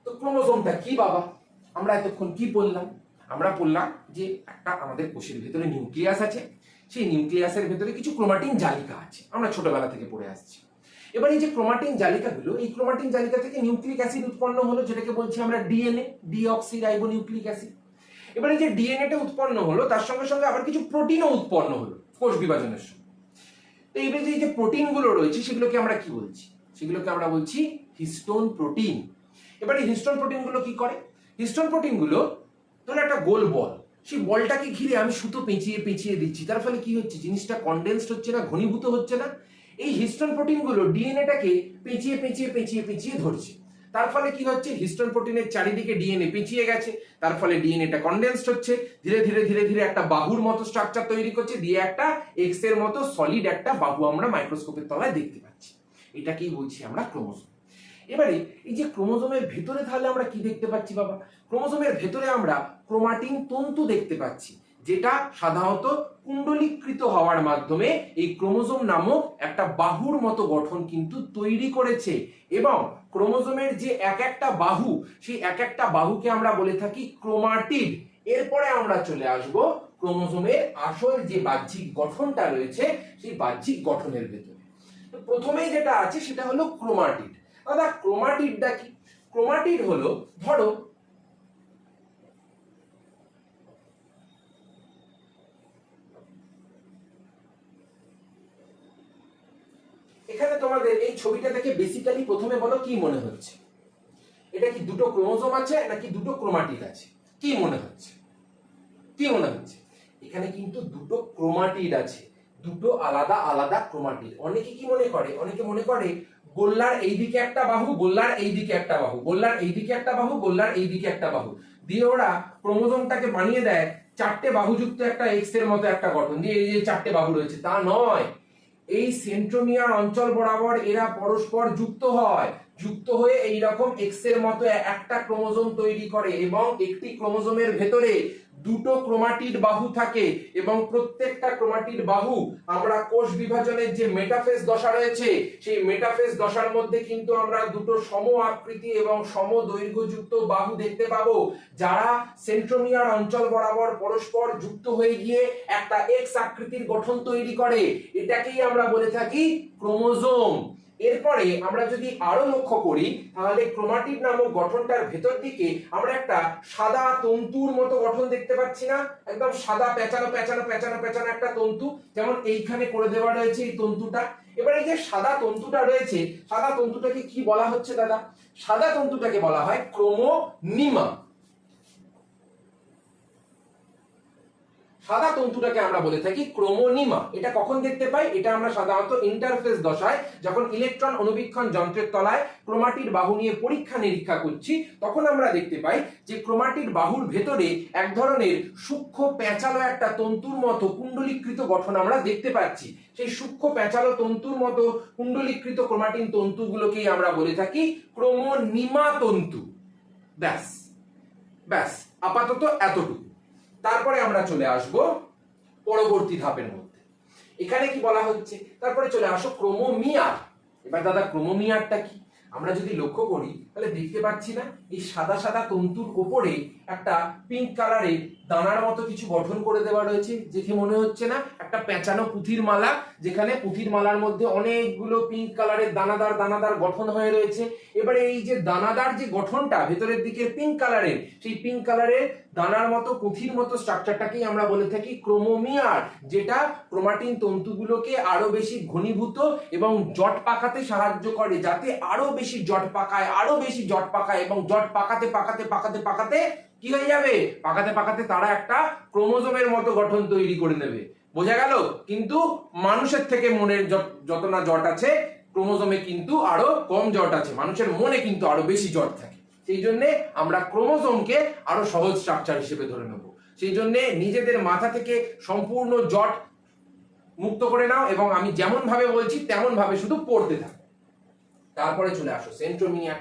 তো ক্রোমোজোমটা কি বাবা? আমরা এতক্ষণ কি বললাম? আমরা বললাম যে একটা আমাদের কোষের ভেতরে নিউক্লিয়াস আছে, সেই নিউক্লিয়াসের ভেতরে কিছু ক্রোমাটিন জালিকা আছে, আমরা ছোটবেলা থেকে পড়ে আসছি। এবার এই যে ক্রোমাটিন জালিকাগুলো, এই ক্রোমাটিন জালিকা থেকে নিউক্লিক অ্যাসিড উৎপন্ন হলো, যেটাকে বলছি আমরা ডিএনএ, ডিঅক্সিরাইবোনিউক্লিক অ্যাসিড। এবার এই যে ডিএনএটা উৎপন্ন হলো তার সঙ্গে সঙ্গে আবার কিছু প্রোটিনও উৎপন্ন হলো কোষ বিভাজনের সময়। তো এইবার যে প্রোটিনগুলো রয়েছে সেগুলোকে আমরা কি বলছি? সেগুলোকে আমরা বলছি হিস্টোন প্রোটিন। এবার এই হিস্টোন প্রোটিনগুলো কি করে? হিস্টোন প্রোটিনগুলো ধরো একটা গোল বল, সেই বলটাকে ঘিরে আমি সুতো পেঁচিয়ে পেঁচিয়ে দিচ্ছি, তার ফলে কি হচ্ছে? জিনিসটা কনডেন্সড হচ্ছে না, ঘনীভূত হচ্ছে না। এই হিস্টোন প্রোটিনগুলো ডিএনএটাকে পেঁচিয়ে পেঁচিয়ে পেঁচিয়ে পেঁচিয়ে ধরছে, তার ফলে কি হচ্ছে? হিস্টোন প্রোটিনের চারিদিকে ডিএনএ পেঁচিয়ে গেছে, তার ফলে ডিএনএটা কনডেন্সড হচ্ছে, ধীরে ধীরে ধীরে ধীরে একটা বাহুর মতো স্ট্রাকচার তৈরি করছে, দিয়ে একটা এক্স এর মতো সলিড একটা বাহু আমরা মাইক্রোস্কোপের তলায় দেখতে পাচ্ছি। এটাকেই বলছি আমরা ক্রোমোজোম। এবারে এই যে ক্রোমোজোমের ভেতরে তাহলে আমরা কি দেখতে পাচ্ছি বাবা? ক্রোমোজোমের ভেতরে আমরা ক্রোমাটিন তন্তু দেখতে পাচ্ছি, যেটা সাধারণত কুণ্ডলীকৃত হওয়ার মাধ্যমে এই ক্রোমোজোম নামক একটা বাহুর মতো গঠন কিন্তু তৈরি করেছে। এবং ক্রোমোজোমের যে এক একটা বাহু, সেই এক একটা বাহুকে আমরা বলে থাকি ক্রোমাটিড। এরপরে আমরা চলে আসব ক্রোমোজোমের আসল যে বাহ্যিক গঠনটা রয়েছে সেই বাহ্যিক গঠনের ভেতরে। প্রথমেই যেটা আছে সেটা হলো ক্রোমাটিড। দাদা ক্রোমাটিডটা কি? ক্রোমাটিড হলো, ধরো এখানে তোমাদের এই ছবিটা থেকে বেসিক্যালি প্রথমে বলো কি মনে হচ্ছে? এটা কি দুটো ক্রোমোজোম আছে নাকি দুটো ক্রোমাটিড আছে? কি মনে হচ্ছে? কি মনে হচ্ছে? এখানে কিন্তু দুটো ক্রোমাটিড আছে, দুটো আলাদা আলাদা ক্রোমাটিড। অনেকে কি মনে করে? অনেকে মনে করে গোল্লার এইদিকে একটা বাহু, গোল্লার এইদিকে একটা বাহু, গোল্লার এইদিকে একটা বাহু, গোল্লার এইদিকে একটা বাহু, দিয়ে ওরা ক্রোমোজোমটাকে বানিয়ে দেয় চারটে বাহুযুক্ত একটা এক্স এর মতো একটা গঠন, দিয়ে এই যে চারটে বাহু রয়েছে। তা নয়, এই সেন্ট্রোমিয়ার অঞ্চল বরাবর এরা পরস্পর যুক্ত হয়, যুক্ত হয়ে এইরকম এক্স এর মতো একটা ক্রোমোজোম তৈরি করে, এবং একটি ক্রোমোজোমের ভেতরে দুটো ক্রোমাটিড বাহু থাকে, এবং প্রত্যেকটা ক্রোমাটিড বাহু আমরা কোষ বিভাজনের যে মেটাফেজ দশা রয়েছে সেই মেটাফেজ দশার মধ্যে কিন্তু আমরা দুটো সম আকৃতি এবং সম দৈর্ঘ্যযুক্ত বাহু দেখতে পাবো, যারা সেন্ট্রোমিয়ার অঞ্চল বরাবর পরস্পর যুক্ত হয়ে গিয়ে একটা এক্স আকৃতির গঠন তৈরি করে। এটাকেই আমরা বলে থাকি ক্রোমোজোম। এরপরে আমরা যদি আরো লক্ষ্য করি তাহলে ক্রোমাটিড নামক গঠনটার ভেতর দিকে আমরা একটা সাদা তন্তুর মতো গঠন দেখতে পাচ্ছি না? একদম সাদা পেঁচানো পেঁচানো পেঁচানো পেঁচানো একটা তন্তু, যেমন এইখানে করে দেওয়া রয়েছে এই তন্তুটা। এবার এই যে সাদা তন্তুটা রয়েছে, সাদা তন্তুটাকে কি বলা হচ্ছে দাদা? সাদা তন্তুটাকে বলা হয় ক্রোমোনিমা। সাদা তন্তুটাকে আমরা বলে থাকি ক্রোমোনিমা। এটা কখন দেখতে পাই? এটা আমরা সাধারণত ইন্টারফেস দশায়, যখন ইলেকট্রন অনুবীক্ষণ যন্ত্রের তলায় ক্রোমাটিড বাহু নিয়ে পরীক্ষা নিরীক্ষা করছি, তখন আমরা দেখতে পাই যে ক্রোমাটিড বাহুর ভেতরে এক ধরনের সূক্ষ্ম পেঁচালো একটা তন্তুর মতো কুণ্ডলীকৃত গঠন আমরা দেখতে পাচ্ছি। সেই সূক্ষ্ম পেঁচালো তন্তুর মতো কুণ্ডলীকৃত ক্রোমাটিন তন্তুগুলোকেই আমরা বলে থাকি ক্রোমোনিমা তন্তু। ব্যাস ব্যাস, আপাতত এতটুকু। তারপরে আমরা চলে আসব পরবর্তী ধাপের মধ্যে। এখানে কি বলা হচ্ছে? তারপরে চলে আসো ক্রোমোমিয়ার। এবার দাদা ক্রোমোমিয়ারটা কি? আমরা যদি লক্ষ্য করি তাহলে দেখতে পাচ্ছি না এই সাদা সাদা তন্তুর উপরে একটা পিঙ্ক কালারের দানার মতো কিছু গঠন করে দেওয়া রয়েছে, দেখে মনে হচ্ছে না একটা পেঁচানো পুঁথির মালা, যেখানে পুঁথির মালার মধ্যে অনেকগুলো পিঙ্ক কালারের দানাদার দানাদার গঠন হয়ে রয়েছে। এবারে এই যে দানাদার যে গঠনটা ভেতরের দিকে পিঙ্ক কালারের, সেই পিঙ্ক কালারের দানার মতো পুঁথির মতো স্ট্রাকচারটাকেই আমরা বলে থাকি ক্রোমোমিয়ার, যেটা ক্রোমাটিন তন্তুগুলোকে আরো বেশি ঘনীভূত এবং জট পাকাতে সাহায্য করে, যাতে আরো বেশি জট পাকায়, আরো বেশি জট পাকায়, এবং জট পাকাতে পাকাতে পাকাতে পাকাতে কি হয়ে যাবে, পাকাতে পাকাতে তারা একটা ক্রোমোজোমের মতো গঠন তৈরি করে নেবে। বোঝা গেল? কিন্তু মানুষের থেকে মনের যত না জট আছে, ক্রোমোজোমে কিন্তু আরো কম জট আছে, মানুষের মনে কিন্তু আরো বেশি জট থাকে। সেই জন্য আমরা ক্রোমোজোমকে আরো সহজ স্ট্রাকচার হিসেবে ধরে নেব। সেই জন্য নিজেদের মাথা থেকে সম্পূর্ণ জট মুক্ত করে নাও এবং আমি যেমন ভাবে বলছি তেমন ভাবে শুধু পড়তে থাকো। তারপরে চলে আসো সেন্ট্রোমিয়ার।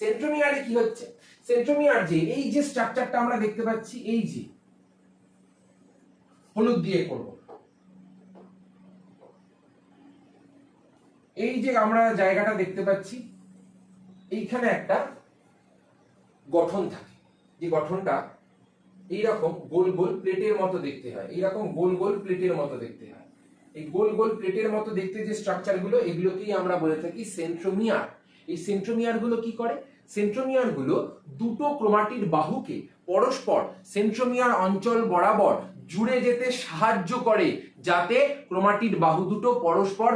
সেন্ট্রোমিয়ারে কি হচ্ছে? সেন্ট্রোমিয়ার যে এই যে স্ট্রাকচারটা আমরা দেখতে পাচ্ছি, এই যে হলুদ দিয়ে করব, এই যে আমরা জায়গাটা দেখতে পাচ্ছি, এইখানে একটা গঠন থাকে, যে গঠনটা এইরকম গোল গোল প্লেটের মতো দেখতে হয়, এইরকম গোল গোল প্লেটের মতো দেখতে হয়। এই গোল গোল প্লেটের মতো দেখতে যে স্ট্রাকচার গুলো, এগুলোকেই আমরা বলে থাকি সেন্ট্রোমিয়ার। এই সেন্ট্রোমিয়ার গুলো কি করে? সেন্ট্রোমিয়ার গুলো দুটো ক্রোমাটিড বাহুকে পরস্পর সেন্ট্রোমিয়ার অঞ্চল বরাবর জুড়ে যেতে সাহায্য করে, যাতে ক্রোমাটিড বাহু দুটো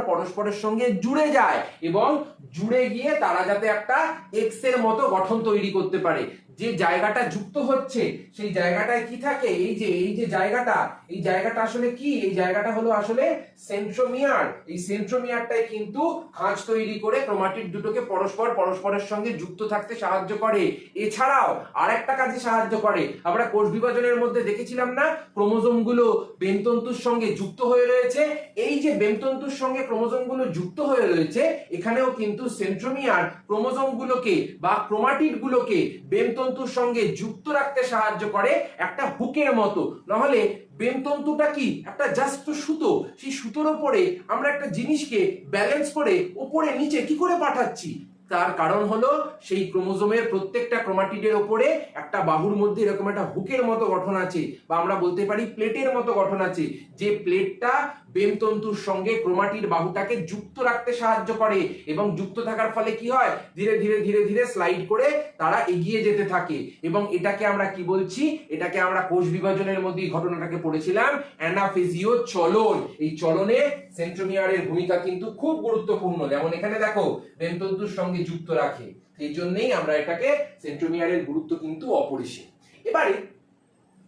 পরস্পরের সঙ্গে জুড়ে যায় এবং জুড়ে গিয়ে তারা যাতে একটা এক্স এর মতো গঠন তৈরি করতে পারে। যে জায়গাটা যুক্ত হচ্ছে সেই জায়গাটায় কি থাকে? এই যে জায়গাটা, এই জায়গাটা আসলে কি? এই জায়গাটা হলো আসলে সেন্ট্রোমিয়ার। এই সেন্ট্রোমিয়ারটাই কিন্তু খাঁজ তৈরি করে ক্রোমাটিড দুটোকে পরস্পরের সঙ্গে যুক্ত থাকতে সাহায্য করে। এছাড়াও আরেকটা কাজে সাহায্য করে। আমরা কোষ বিভাজনের মধ্যে দেখেছিলাম না, ক্রোমোজোম গুলো বেমতন্তুর সঙ্গে যুক্ত হয়ে রয়েছে। এই যে বেমতন্তুর সঙ্গে ক্রোমোজোম গুলো যুক্ত হয়ে রয়েছে, এখানেও কিন্তু সেন্ট্রোমিয়ার ক্রোমোজোম গুলোকে বা ক্রোমাটিড গুলোকে বেমতন্তুর সঙ্গে যুক্ত রাখতে সাহায্য করে একটা হুকের মতো। নাহলে বেমতন্তুটা কি? একটা জাস্ট সুতো, সেই সুতোর উপরে আমরা একটা জিনিসকে ব্যালেন্স করে উপরে নিচে কি করে পাঠাচ্ছি? তার কারণ হলো সেই ক্রোমোজোমের প্রত্যেকটা ক্রোমাটিডের উপরে একটা বাহুর মধ্যে এরকম একটা হুকের মতো গঠন আছে, বা আমরা বলতে পারি প্লেটের মতো গঠন আছে, যে প্লেটটা বেমতন্তুর সঙ্গে ক্রোমাটিড বাহুটাকে যুক্ত রাখতে সাহায্য করে। এবং যুক্ত থাকার ফলে কি হয়? ধীরে ধীরে ধীরে ধীরে স্লাইড করে তারা এগিয়ে যেতে থাকে। এবং এটাকে আমরা কি বলছি? এটাকে আমরা কোষ বিভাজনের মধ্যে এই ঘটনাটাকে পড়েছিলাম, অ্যানাফেজিও চলন। এই চলনে সেন্ট্রোমিয়ারের ভূমিকা কিন্তু খুব গুরুত্বপূর্ণ। যেমন এখানে দেখো বেমতন্তুর সঙ্গে যুক্ত রাখে, সেই জন্যই আমরা এটাকে সেন্ট্রোমিয়ারের গুরুত্ব কিন্তু অপরিসীম। এবারে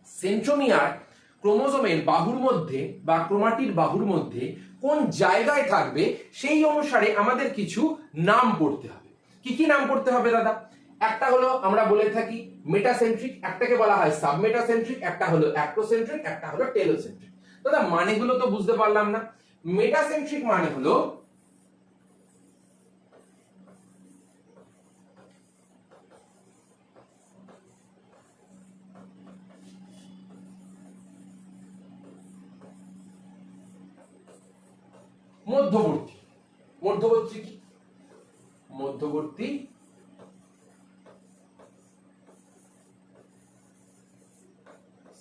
সেন্ট্রোমিয়ার ক্রোমোজোমের বাহুর মধ্যে বা ক্রোমাটিড বাহুর মধ্যে কোন জায়গায় থাকবে সেই অনুসারে আমাদের কিছু নাম পড়তে হবে। কি কি নাম পড়তে হবে দাদা? একটা হলো আমরা বলে থাকি মেটাসেন্ট্রিক, একটাকে বলা হয় সাবমেটাসেন্ট্রিক, একটা হলো অ্যাক্রোসেন্ট্রিক, একটা হলো টেলোসেন্ট্রিক। দাদা মানেগুলো তো বুঝতে পারলাম না। মেটাসেন্ট্রিক মানে হলো মধ্যবর্তী। মধ্যবর্তী কি? মধ্যবর্তী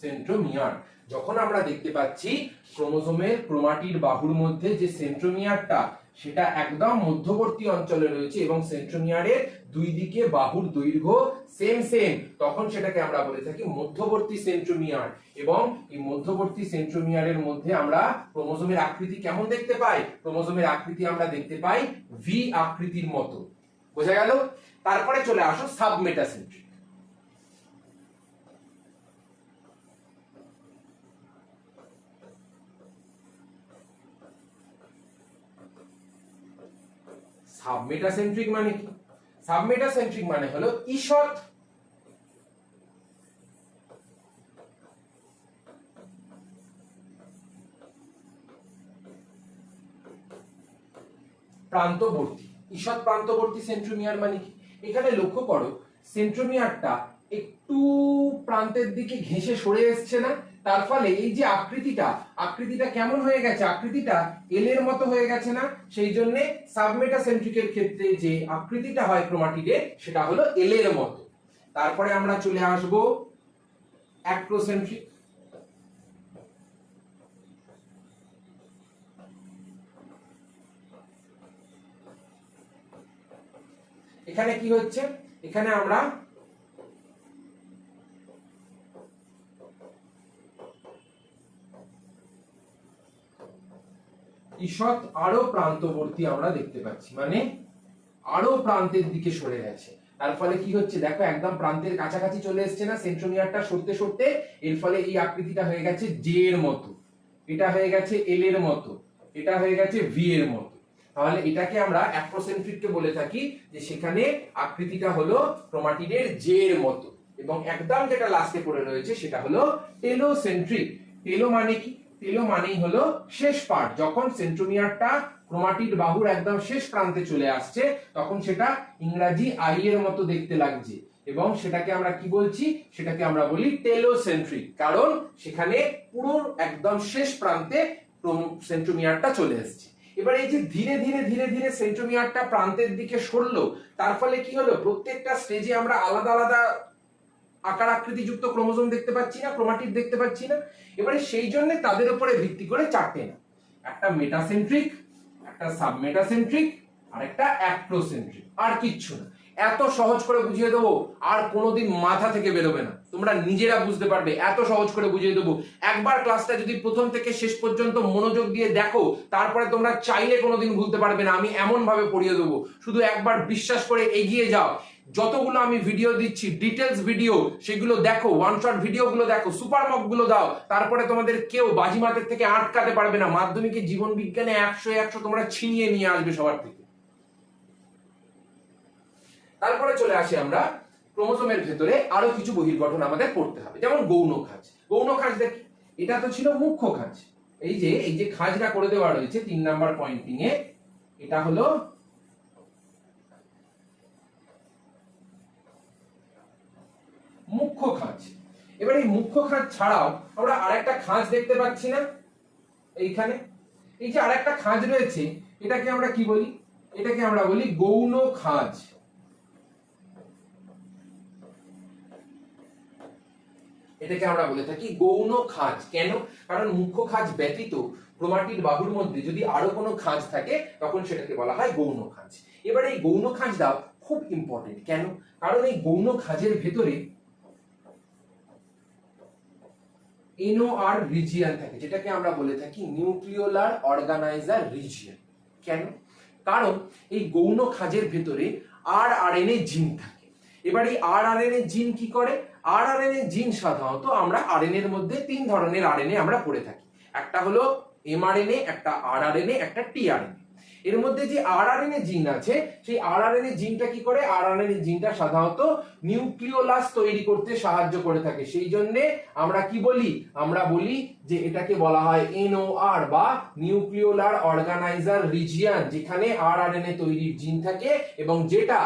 সেন্ট্রোমিয়ার। যখন আমরা দেখতে পাচ্ছি ক্রোমোজোমের ক্রোমাটিড বাহুর মধ্যে যে সেন্ট্রোমিয়ারটা, সেটা একদম মধ্যবর্তী অঞ্চলে রয়েছে এবং সেন্ট্রোমিয়ারের দুই দিকে বাহুর দৈর্ঘ্য সেম সেম, তখন সেটাকে আমরা বলে থাকি মধ্যবর্তী সেন্ট্রোমিয়ার। এবং এই মধ্যবর্তী সেন্ট্রোমিয়ারের মধ্যে আমরা ক্রোমোজোমের আকৃতি কেমন দেখতে পাই? ক্রোমোজোমের আকৃতি আমরা দেখতে পাই ভি আকৃতির মতো। বোঝা গেল? তারপরে চলে আসো সাবমেটাসেন্ট্রিক। সাবমেটাসেন্ট্রিক মানে কি? সাবমেটাসেন্ট্রিক মানে হলো ঈষৎ প্রান্তবর্তী। ঈষৎ প্রান্তবর্তী সেন্ট্রোমিয়ার মানে কি? এখানে লক্ষ্য করো সেন্ট্রোমিয়ারটা একটু প্রান্তের দিকে ঘেঁষে সরে এসছে না, তার ফলে এই যে আকৃতিটা কেমন হয়ে গেছে, আকৃতিটা এল এর মতো হয়ে গেছে না? সেই জন্য সাবমেটাসেন্ট্রিকের ক্ষেত্রে যে আকৃতিটা হয় ক্রোমাটিডের সেটা হলো এল এর মতো। তারপরে আমরা চলে আসব অ্যাক্রোসেন্ট্রিক। এখানে কি হচ্ছে, এখানে আমরা ঈষৎ আরো প্রান্তবর্তী আমরা দেখতে পাচ্ছি, মানে আরো প্রান্তের দিকে সরে গেছে। তার ফলে কি হচ্ছে দেখো, একদম প্রান্তের কাছাকাছি চলে এসছে না সেন্ট্রোমিয়ারটা সরতে সরতে, এর ফলে এই আকৃতিটা হয়ে গেছে জে এর মতো, এটা হয়ে গেছে এল এর মতো, এটা হয়ে গেছে ভি এর মতো। তাহলে এটাকে আমরা অ্যাক্রোসেন্ট্রিক কে বলে থাকি, যে সেখানে আকৃতিটা হলো ক্রোমাটিডের জে এর মতো। এবং একদম যেটা লাস্টে পড়ে রয়েছে সেটা হলো টেলোসেন্ট্রিক। টেলো মানে কি? টেলো মানেই হলো শেষ পার্ট। যখন সেন্ট্রোমিয়ারটা ক্রোমাটিড বাহুর একদম শেষ প্রান্তে চলে আসছে তখন সেটা ইংরাজি আই এর মতো দেখতে লাগছে, এবং সেটাকে আমরা কি বলছি, সেটাকে আমরা বলি টেলোসেন্ট্রিক, কারণ সেখানে পুরো একদম শেষ প্রান্তে সেন্ট্রোমিয়ারটা চলে এসেছে। এবার এই যে ধীরে ধীরে ধীরে ধীরে সেন্ট্রোমিয়ারটা প্রান্তের দিকে সরলো, তার ফলে কি হলো, প্রত্যেকটা স্টেজে আমরা আলাদা আলাদা আকার আকৃতিযুক্ত ক্রোমোজোম দেখতে পাচ্ছি না, ক্রোমাটিড দেখতে পাচ্ছি না। এবারে সেই জন্য তাদের উপরে ভিত্তি করে চারটে না, একটা মেটাসেন্ট্রিক, একটা সাবমেটাসেন্ট্রিক, আর একটা অ্যাক্রোসেন্ট্রিক, আর কিচ্ছু না। এত সহজ করে বুঝিয়ে দেবো, আর কোনোদিন মাথা থেকে বেরোবে না, তোমরা নিজেরা বুঝতে পারবে, এত সহজ করে বুঝিয়ে দেবো। একবার ক্লাসটা যদি প্রথম থেকে শেষ পর্যন্ত মনোযোগ দিয়ে দেখো, তারপরে তোমরা চাইলে কোনোদিন ভুলতে পারবে না, আমি এমন ভাবে পড়িয়ে দেবো। শুধু একবার বিশ্বাস করে এগিয়ে যাও। যতগুলো আমি ভিডিও দিচ্ছি, ডিটেলস ভিডিও, সেগুলো দেখো, ওয়ান শট ভিডিও গুলো দেখো, সুপার মক গুলো দাও, তারপরে তোমাদের কেউ বাজিমাতের থেকে আটকাতে পারবে না। মাধ্যমিকে জীবন বিজ্ঞানে 100 তোমরা ছিনিয়ে নিয়ে আসবে সবার থেকে। তারপরে চলে আসি আমরা ক্রোমোজোমের ভেতরে আরো কিছু বহির্গঠন আমাদের পড়তে হবে, যেমন গৌণ খাঁজ। গৌণ খাঁজ দেখি, এটা তো ছিল মুখ্য খাঁজ। এই যে খাঁজটা করে দেওয়া রয়েছে 3 নাম্বার পয়েন্টিং এ, এটা হলো মুখ্য খাঁজ। এবার এই মুখ্য খাঁজ ছাড়াও আমরা আরেকটা খাঁজ দেখতে পাচ্ছি না এইখানে? এই যে আরেকটা খাঁজ রয়েছে, এটাকে আমরা কি বলি? এটাকে আমরা বলি গৌণ খাঁজ। এটাকে আমরা বলে থাকি গৌণ খাঁজ। কেন? কারণ মুখ্য খাঁজ ব্যতীত ক্রোমাটিড বাহুর মধ্যে যদি আরো কোনো খাঁজ থাকে তখন সেটাকে বলা হয় গৌণ খাঁজ। এবার এই গৌণ খাঁজটা খুব ইম্পর্টেন্ট। কেন? কারণ এই গৌণ খাঁজের ভেতরে এনওআর রিজিয়ন থাকে, যেটাকে আমরা বলে থাকি নিউক্লিওলার অর্গানাইজার রিজিয়ন। কেন? কারণ এই গৌণ খাঁজের ভেতরে আরআরএনএ জিন থাকে। এবার এই আরআরএনএ জিন কি করে? আরআরএনএ জিন সাধারণত আমরা আরএনএ এর মধ্যে 3 ধরনের আরএনএ আমরা পড়ে থাকি। একটা হলো এমআরএনএ, একটা আরআরএনএ, একটা টিআরএনএ। এর মধ্যে যে আরআরএনএ জিন আছে, সেই আরআরএনএ জিনটা কি করে? আরআরএনএ জিনটা সাধারণত নিউক্লিওলাস তৈরি করতে সাহায্য করে থাকে। সেই জন্য আমরা কি বলি? আমরা বলি যে এটাকে বলা হয় এনওআর বা নিউক্লিওলার অর্গানাইজার রিজিয়ন, যেখানে আরআরএনএ তৈরির জিন থাকে এবং যেটা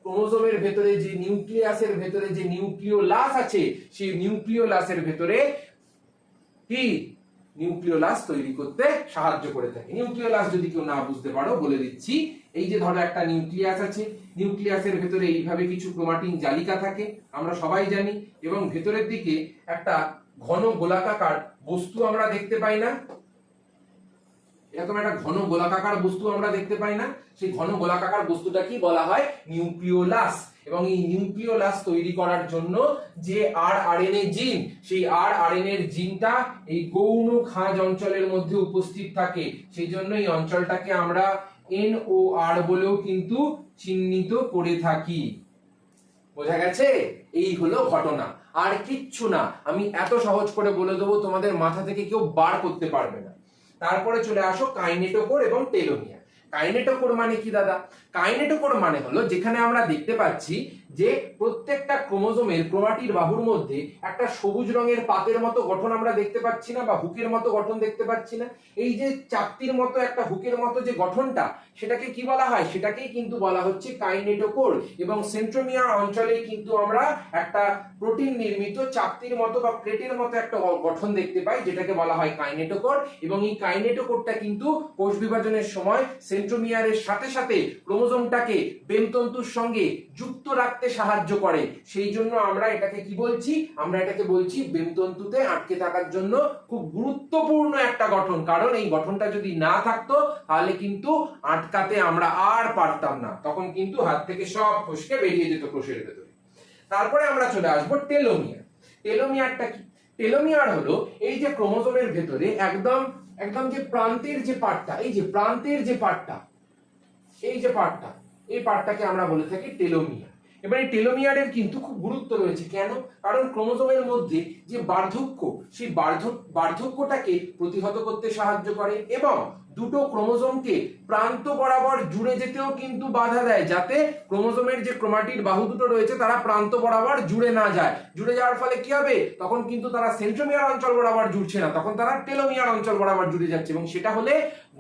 ক্রোমোজোমের ভেতরে যে নিউক্লিয়াসের ভেতরে যে নিউক্লিওলাস আছে, সেই নিউক্লিওলাসের ভেতরে কি নিউক্লিওলাস তৈরি করতে সাহায্য করে থাকে। নিউক্লিওলাস যদি কেউ না বুঝতে পারো বলে দিচ্ছি। এই যে ধরো একটা নিউক্লিয়াস আছে, নিউক্লিয়াসের ভেতরে এইভাবে কিছু ক্রোমাটিন জালিকা থাকে, আমরা সবাই জানি, এবং ভেতরের দিকে একটা ঘন গোলাকার বস্তু আমরা দেখতে পাই না? এরকম একটা ঘন গোলাকার বস্তু আমরা দেখতে পাই না? সেই ঘন গোলাকার বস্তুটা কি বলা হয়? নিউক্লিওলাস। এবং এই নিউক্লিওলাস তৈরি করার জন্য যে আরআরএনএ জিন, সেই আরআরএনএ এর জিনটা এই গৌণ খাঁজ অঞ্চলের মধ্যে উপস্থিত থাকে। সেই জন্য এই অঞ্চলটাকে আমরা এনওআর বলেও কিন্তু চিহ্নিত করে থাকি। বোঝা গেছে? এই হলো ঘটনা, আর কিচ্ছু না। আমি এত সহজ করে বলে দেবো, তোমাদের মাথা থেকে কেউ বার করতে পারবে না। তারপরে চলে আসো কাইনেটোকোর এবং টেলোমিয়ার। কাইনেটোকোর মানে কি দাদা? কাইনেটোকোর মানে হলো যেখানে আমরা দেখতে পাচ্ছি যে প্রত্যেকটা ক্রোমোজোমের ক্রোমাটিড বাহুর মধ্যে একটা সবুজ রঙের পাতের মতো গঠন আমরা দেখতে পাচ্ছি না, বা হুকের মতো গঠন দেখতে পাচ্ছি না। এই যে চাকতির মতো একটা হুকের মতো যে গঠনটা, সেটাকে কি বলা হয়? সেটাকেই কিন্তু বলা হচ্ছে কাইনেটোকোর। এবং সেন্ট্রোমিয়ার অঞ্চলে কিন্তু আমরা একটা প্রোটিন নির্মিত চাকতির মতো বা প্লেটের মতো একটা গঠন দেখতে পাই, যেটাকে বলা হয় কাইনেটোকোর। এবং এই কাইনেটোকোরটা কিন্তু কোষ বিভাজনের সময় সেন্ট্রোমিয়ারের সাথে সাথে ক্রোমোজোমটাকে বেমতন্তুর সঙ্গে যুক্ত রাখতে সাহায্য করে। সেই জন্য আমরা এটাকে কি বলছি? আমরা এটাকে বলছি বেমতন্তুতে আটকে থাকার জন্য খুব গুরুত্বপূর্ণ একটা গঠন। কারণ এই গঠনটা যদি না থাকতো তাহলে কিন্তু আটকাতে আমরা আর পারতাম না, তখন কিন্তু হাত থেকে সব ফসকে বেরিয়ে যেত কোষের ভেতরে। তারপরে আমরা চলে আসবো টেলোমিয়ার। টেলোমিয়ারটা কি? টেলোমিয়ার হলো এই যে ক্রোমোজোমের ভেতরে একদম একদম যে প্রান্তের যে পার্টটা, এই যে প্রান্তের যে পার্টটা, এই যে পার্টটা, এই পার্টটাকে আমরা বলে থাকি টেলোমিয়ার। এবার এই টেলোমিয়ারের কিন্তু খুব গুরুত্ব রয়েছে। কেন? কারণ ক্রোমোজোমের মধ্যে যে বার্ধক্য, সেই বার্ধক্যটাকে প্রতিহত করতে সাহায্য করে এবং দুটো ক্রোমোজোমকে প্রান্ত বরাবর জুড়ে যেতেও কিন্তু বাধা দেয়, যাতে ক্রোমোজোমের যে ক্রোমাটিড বাহু দুটো রয়েছে তারা প্রান্ত বরাবর জুড়ে না যায়। জুড়ে যাওয়ার ফলে কি হবে? তখন কিন্তু তারা সেন্ট্রোমিয়ার অঞ্চল বরাবর জুড়ছে না, তখন তারা টেলোমিয়ার অঞ্চল বরাবর জুড়ে যাচ্ছে, এবং সেটা হলে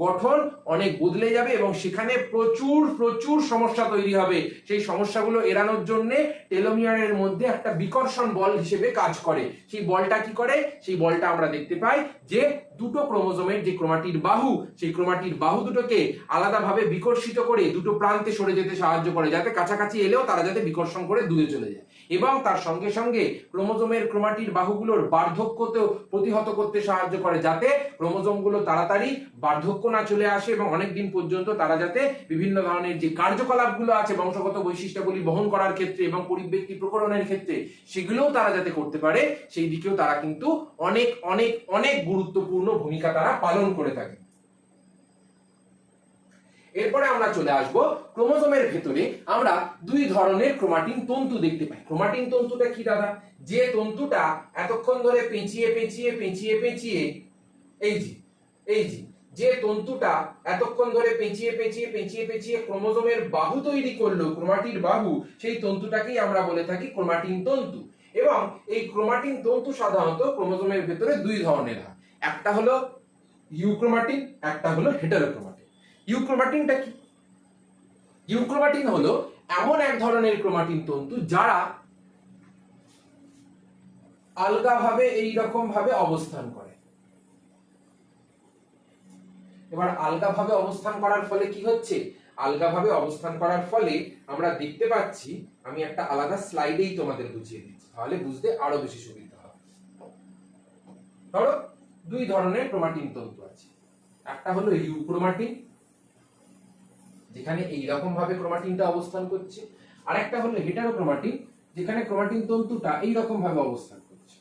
গঠন অনেক বদলে যাবে এবং সেখানে প্রচুর প্রচুর সমস্যা তৈরি হবে। সেই সমস্যাগুলো এড়ানোর জন্য টেলোমিয়ারের মধ্যে একটা বিকর্ষণ বল হিসেবে কাজ করে। সেই বলটা কি করে? সেই বলটা আমরা দেখতে পাই যে দুটো ক্রোমোজোমের যে ক্রোমাটিড বাহু, সেই ক্রোমাটিড বাহু দুটোকে আলাদাভাবে বিকর্ষিত করে দুটো প্রান্তে সরে যেতে সাহায্য করে, যাতে কাছাকাছি এলেও তারা যাতে বিকর্ষণ করে দূরে চলে যায়। এবং তার সঙ্গে সঙ্গে ক্রোমোজোমের ক্রোমাটিড বাহুগুলোর বার্ধক্যতেও প্রতিহত করতে সাহায্য করে, যাতে ক্রোমোজোমগুলো তাড়াতাড়ি বার্ধক্য না চলে আসে এবং অনেক দিন পর্যন্ত তারা যাতে বিভিন্ন ধরনের যে কার্যকলাপগুলো আছে বংশগত বৈশিষ্ট্যগুলি বহন করার ক্ষেত্রে এবং পরিব্যক্তি প্রকরণের ক্ষেত্রে, সেগুলোও তারা যাতে করতে পারে, সেই দিকেও তারা কিন্তু অনেক অনেক অনেক গুরুত্বপূর্ণ ভূমিকা তারা পালন করে থাকে। এরপরে আমরা চলে আসব ক্রোমোজোমের ভেতরে আমরা দুই ধরনের ক্রোমাটিন তন্তু দেখতে পাই। ক্রোমাটিন তন্তুটা কি দাদা? যে তন্তুটা এতক্ষণ ধরে পেঁচিয়ে পেঁচিয়ে পেঁচিয়ে পেঁচিয়ে যে তন্তুটা এতক্ষণ ধরে পেঁচিয়ে পেঁচিয়ে পেঁচিয়ে পেঁচিয়ে ক্রোমোজোমের বাহু তৈরি করলো, ক্রোমাটিড বাহু, সেই তন্তুটাকেই আমরা বলে থাকি ক্রোমাটিন তন্তু। এবং এই ক্রোমাটিন তন্তু সাধারণত ক্রোমোজোমের ভেতরে দুই ধরনের হয়। একটা হলো ইউক্রোমাটিন, একটা হলো হেটারোক্রোমাটিন। ইউক্রোমাটিনটা কি? ইউক্রোমাটিন হলো এমন এক ধরনের ক্রোমাটিন তন্তু যারা আলগাভাবে এইরকম ভাবে অবস্থান করে। এবার আলগাভাবে অবস্থান করার ফলে কি হচ্ছে? আলগাভাবে অবস্থান করার ফলে আমরা দেখতে পাচ্ছি, আমি একটা আলাদা স্লাইডেই তোমাদের বুঝিয়ে দিচ্ছি, তাহলে বুঝতে আরো বেশি সুবিধা হবে। ধরো দুই ধরনের ক্রোমাটিন তন্তু আছে। একটা হলো ইউক্রোমাটিন, যেখানে এইরকম ভাবে ক্রোমাটিনটা অবস্থান করছে, আর একটা হলো হেটারোক্রোমাটিন, যেখানে ক্রোমাটিন তন্তুটা এইরকম ভাবে অবস্থান করছে।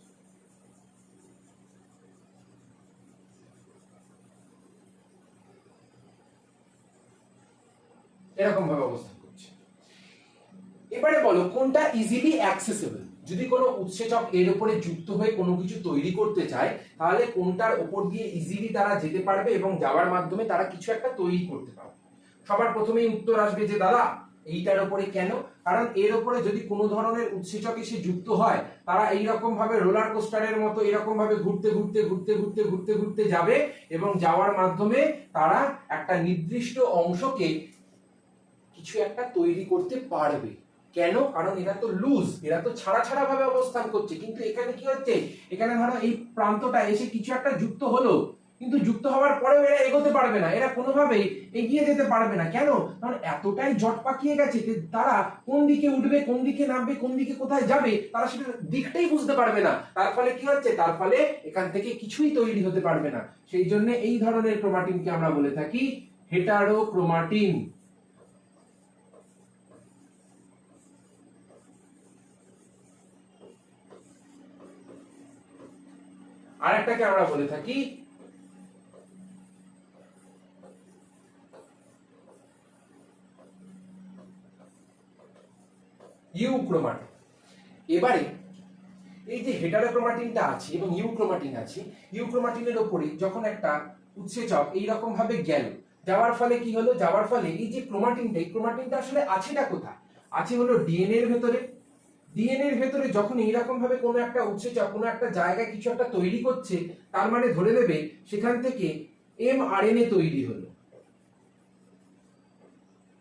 এরকম ভাবে অবস্থান করছে। এবারে বলো কোনটা ইজিলি অ্যাক্সেসিবল? যদি কোনো উৎসেচক এর উপরে যুক্ত হয়ে কোনো কিছু তৈরি করতে চায়, তাহলে কোনটার উপর দিয়ে ইজিলি তারা যেতে পারবে এবং যাওয়ার মাধ্যমে তারা কিছু একটা তৈরি করতে পারবে? সবার প্রথমেই উত্তর আসবে যে দাদা এইটার উপরে। কেন? কারণ এর উপরে যদি কোনো ধরনের উৎসেচক এসে যুক্ত হয়, তারা এইরকম ভাবে রোলার কোস্টারের মতো এরকম ভাবে ঘুরতে ঘুরতে ঘুরতে ঘুরতে ঘুরতে ঘুরতে যাবে এবং যাওয়ার মাধ্যমে তারা একটা নির্দিষ্ট অংশকে কিছু একটা তৈরি করতে পারবে। কেন? কারণ এরা তো লুজ, এরা তো ছাড়া ছাড়া ভাবে অবস্থান করছে। কিন্তু এখানে কি হচ্ছে? এখানে ধরো এই প্রান্তটা এসে কিছু একটা যুক্ত হলো, কিন্তু যুক্ত হওয়ার পরেও এরা এগোতে পারবে না, এরা কোনোভাবেই এগিয়ে যেতে পারবে না। কেন? কারণ এতটাই জট পাকিয়ে গেছে যে তারা কোন দিকে উঠবে, কোন দিকে নামবে, কোন দিকে কোথায় যাবে, তারা সেটা দিকটাই বুঝতে পারবে না। তার ফলে কি হচ্ছে? তার ফলে এখান থেকে কিছুই তৈরি হতে পারবে না। সেই জন্য এই ধরনের ক্রোমাটিনকে আমরা বলে থাকি হেটারোক্রোমাটিন। আরেকটাকে আমরা বলে থাকি ইউক্রোমাটিন। এবারে এই যে হেটারোক্রোমাটিনটা আছে এবং ইউক্রোমাটিন আছে, ইউক্রোমাটিনের উপরে যখন একটা উৎসেচক এইরকম ভাবে গেল, যাওয়ার ফলে কি হলো, যাওয়ার ফলে এই যে ক্রোমাটিনটা, এই ক্রোমাটিনটা আসলে আছেটা কোথায়, আছে হলো ডিএনএ এর ভেতরে। ডিএনএ এর ভেতরে যখন এইরকম ভাবে কোনো একটা উৎসেচক কোনো একটা জায়গায় কিছু একটা তৈরি করছে, তার মানে ধরে নেবে সেখান থেকে এমআরএনএ তৈরি হলো।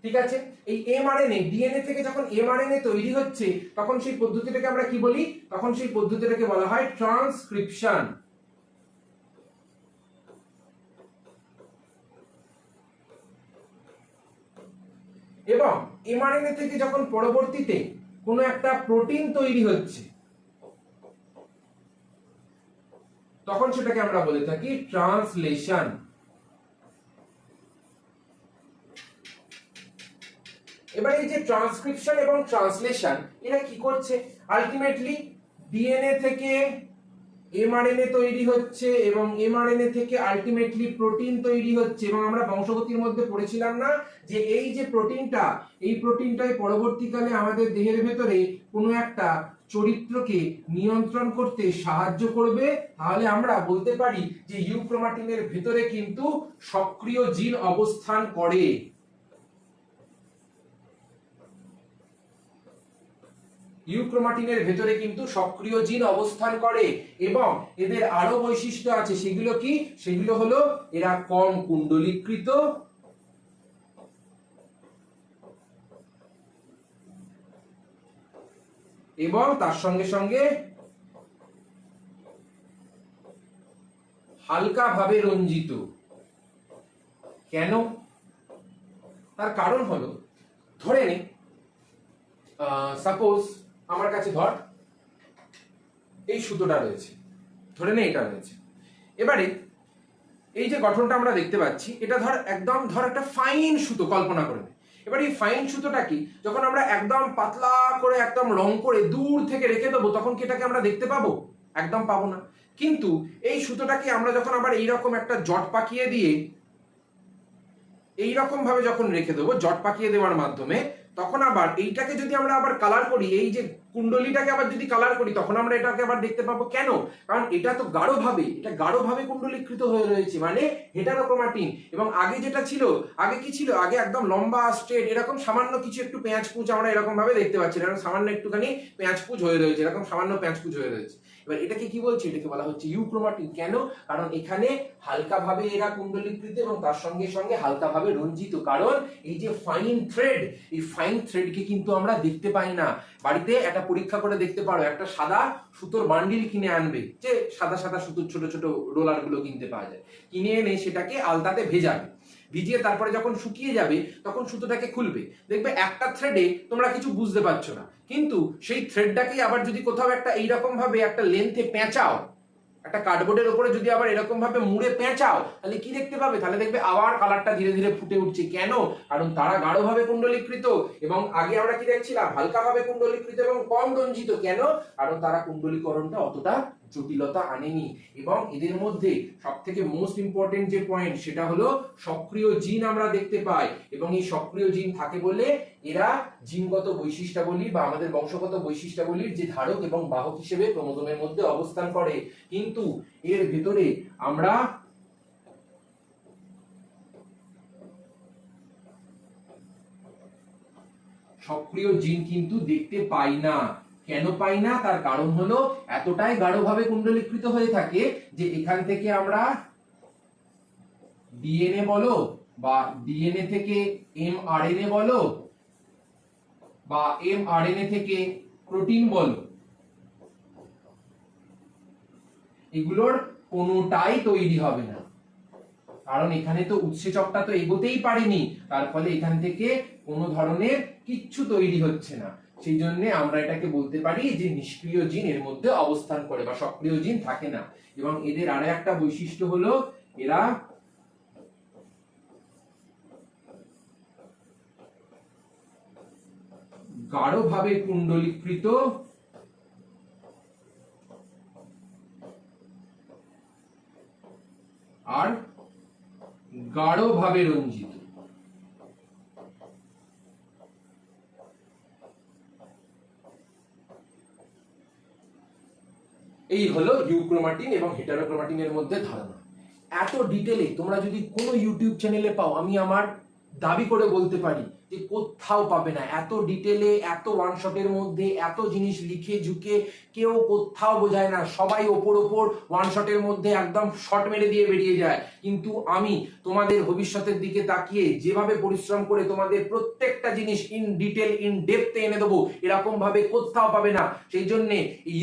ঠিক আছে, এই এমআরএনএ, ডিএনএ থেকে যখন এমআরএনএ তৈরি হচ্ছে, তখন সেই পদ্ধতিটাকে আমরা কি বলি, তখন সেই পদ্ধতিটাকে বলা হয় ট্রান্সক্রিপশন। এবং এমআরএনএ থেকে যখন পরবর্তীতে কোনো একটা প্রোটিন তৈরি হচ্ছে, তখন সেটাকে আমরা বলে থাকি ট্রান্সলেশন। এবার এই যে ট্রান্সক্রিপশন এবং ট্রান্সলেশন, এরা কি করছে, আলটিমেটলি ডিএনএ থেকে এমআরএনএ তৈরি হচ্ছে এবং এমআরএনএ থেকে আলটিমেটলি প্রোটিন তৈরি হচ্ছে। এবং আমরা বংশগতির মধ্যে পড়েছিলাম না যে এই যে প্রোটিনটা, এই প্রোটিনটাই পরবর্তীকালে আমাদের দেহের ভেতরে কোনো একটা চরিত্রকে নিয়ন্ত্রণ করতে সাহায্য করবে। তাহলে আমরা বলতে পারি যে ইউক্রোমাটিনের ভেতরে কিন্তু সক্রিয় জিন অবস্থান করে। ইউক্রোমাটিনের ভেতরে কিন্তু সক্রিয় জিন অবস্থান করে এবং এদের আরো বৈশিষ্ট্য আছে। সেগুলো কি, সেগুলো হলো এরা কম কুণ্ডলীকৃত, এবং তার সঙ্গে সঙ্গে হালকা ভাবে রঞ্জিত। কেন, তার কারণ হলো, ধরে নে সাপোজ আমার কাছে ধর এই সুতোটা রয়েছে, ধরে নে এটা রয়েছে। এবারে এই যে গঠনটা আমরা দেখতে পাচ্ছি, এটা ধর একদম ধর একটা ফাইন সুতো, কল্পনা করে নে। এবার এই ফাইন সুতোটা কি, যখন আমরা একদম পাতলা করে একদম রং করে দূর থেকে রেখে দেবো, তখন কি এটাকে আমরা দেখতে পাবো? একদম পাবো না। কিন্তু এই সুতোটাকে আমরা যখন আবার এইরকম একটা জট পাকিয়ে দিয়ে এইরকম ভাবে যখন রেখে দেবো, জট পাকিয়ে দেওয়ার মাধ্যমে, তখন আবার এইটাকে যদি আমরা আবার কালার করি, এই যে কুণ্ডলীটাকে আবার যদি কালার করি, তখন আমরা এটাকে আবার দেখতে পাবো। কেন? কারণ এটা তো গাঢ়ভাবে কুণ্ডলীকৃত হয়ে রয়েছে, মানে হেটারোক্রোমাটিন। এবং আগে যেটা ছিল, আগে কি ছিল, আগে একদম লম্বা স্ট্রেট, এরকম সামান্য কিছু একটু পেঁয়াজ কুচ আমরা এরকম ভাবে দেখতে পাচ্ছি, এরকম সামান্য একটুখানি পেঁয়াজ কুচ হয়ে রয়েছে, এরকম সামান্য পেঁয়াজ কুচ হয়ে রয়েছে। এবার এটাকে কি বলছি, এটাকে বলা হচ্ছে ইউক্রোমাটিন। কেন? কারণ এখানে হালকা ভাবে এরা কুণ্ডলীকৃত এবং তার সঙ্গে সঙ্গে হালকা ভাবে রঞ্জিত। কারণ এই যে ফাইন থ্রেড, এই ফাইন থ্রেডকে কিন্তু আমরা দেখতে পাই না। বাড়িতে একটা পরীক্ষা করে দেখতে পারো, একটা সাদা সুতোর বান্ডিল কিনে আনবে, যে সাদা সাদা সুতোর ছোট ছোট রোলার গুলো কিনতে পাওয়া যায়, কিনে এনে সেটাকে আলতাতে ভেজাবে, ভিজিয়ে তারপরে যখন শুকিয়ে যাবে তখন সুতোটাকে খুলবে, দেখবে একটা থ্রেডে তোমরা কিছু বুঝতে পারছো না, কিন্তু সেই থ্রেডটাকে আবার যদি কোথাও একটা এইরকম ভাবে একটা লেন্থে পেঁচাও, একটা কার্ডবোর্ডের উপরে যদি আবার এরকম ভাবে মুড়ে পেঁচাও, তাহলে কি দেখতে পাবে? তাহলে দেখবে আবার কালারটা ধীরে ধীরে ফুটে উঠছে। কেন? কারণ তারা গাঢ়ভাবে কুণ্ডলীকৃত এবং আগে আমরা কি দেখছিলাম, হালকাভাবে কুণ্ডলীকৃত এবং কম রঞ্জিত। কেন? কারণ তারা কুণ্ডলীকরণটা অতটা জটিলতা আনেনি। এবং এদের মধ্যে সব থেকে মোস্ট ইম্পর্টেন্ট যে পয়েন্ট, সেটা হলো সক্রিয় জিন আমরা দেখতে পাই। এবং এই সক্রিয় জিন থাকে বলে এরা জিনগত বৈশিষ্ট্যাবলী বা আমাদের বংশগত বৈশিষ্ট্যাবলীর যে ধারক এবং বাহক হিসেবে ক্রোমোজোমের মধ্যে অবস্থান করে। কিন্তু এর ভেতরে আমরা সক্রিয় জিন কিন্তু দেখতে পাই না। কেন পাই না? তার কারণ হলো এতটাই গাঢ়ভাবে কুণ্ডলীকৃত হয়ে থাকে যে এখান থেকে আমরা ডিএনএ বলো বা ডিএনএ থেকে এমআরএনএ বলো বা এমআরএনএ থেকে প্রোটিন বলো, এগুলোর কোনোটাই তৈরি হবে না। কারণ এখানে তো উৎসেচকটা তো এগোতেই পারেনি, তার ফলে এখান থেকে কোনো ধরনের কিচ্ছু তৈরি হচ্ছে না। সেই জন্য আমরা এটাকে বলতে পারি যে নিষ্ক্রিয় জিন এর মধ্যে অবস্থান করে বা সক্রিয় জিন থাকে না। এবং এদের আরো একটা বৈশিষ্ট্য হলো এরা গাঢ়ভাবে কুণ্ডলীকৃত আর গাঢ়ভাবে রঞ্জিত। এই হলো ইউক্রোমাটিন এবং হেটারোক্রোমাটিনের মধ্যে ধারণা। এত ডিটেলে তোমরা যদি কোনো ইউটিউব চ্যানেলে পাও, আমি আমার দাবি করে বলতে পারি যে কোথাও পাবে না। এত ডিটেলে, এত ওয়ান শটের মধ্যে এত জিনিস লিখে ঝুঁকে কেউ কোথাও বোঝায় না। সবাই ওপর ওয়ান শটের মধ্যে একদম শট মেরে দিয়ে বেরিয়ে যায়। কিন্তু আমি তোমাদের ভবিষ্যতের দিকে তাকিয়ে যেভাবে পরিশ্রম করে তোমাদের প্রত্যেকটা জিনিস ইন ডিটেল, ইন ডেপথে এনে দেবো, এরকম ভাবে কোথাও পাবে না। সেই জন্য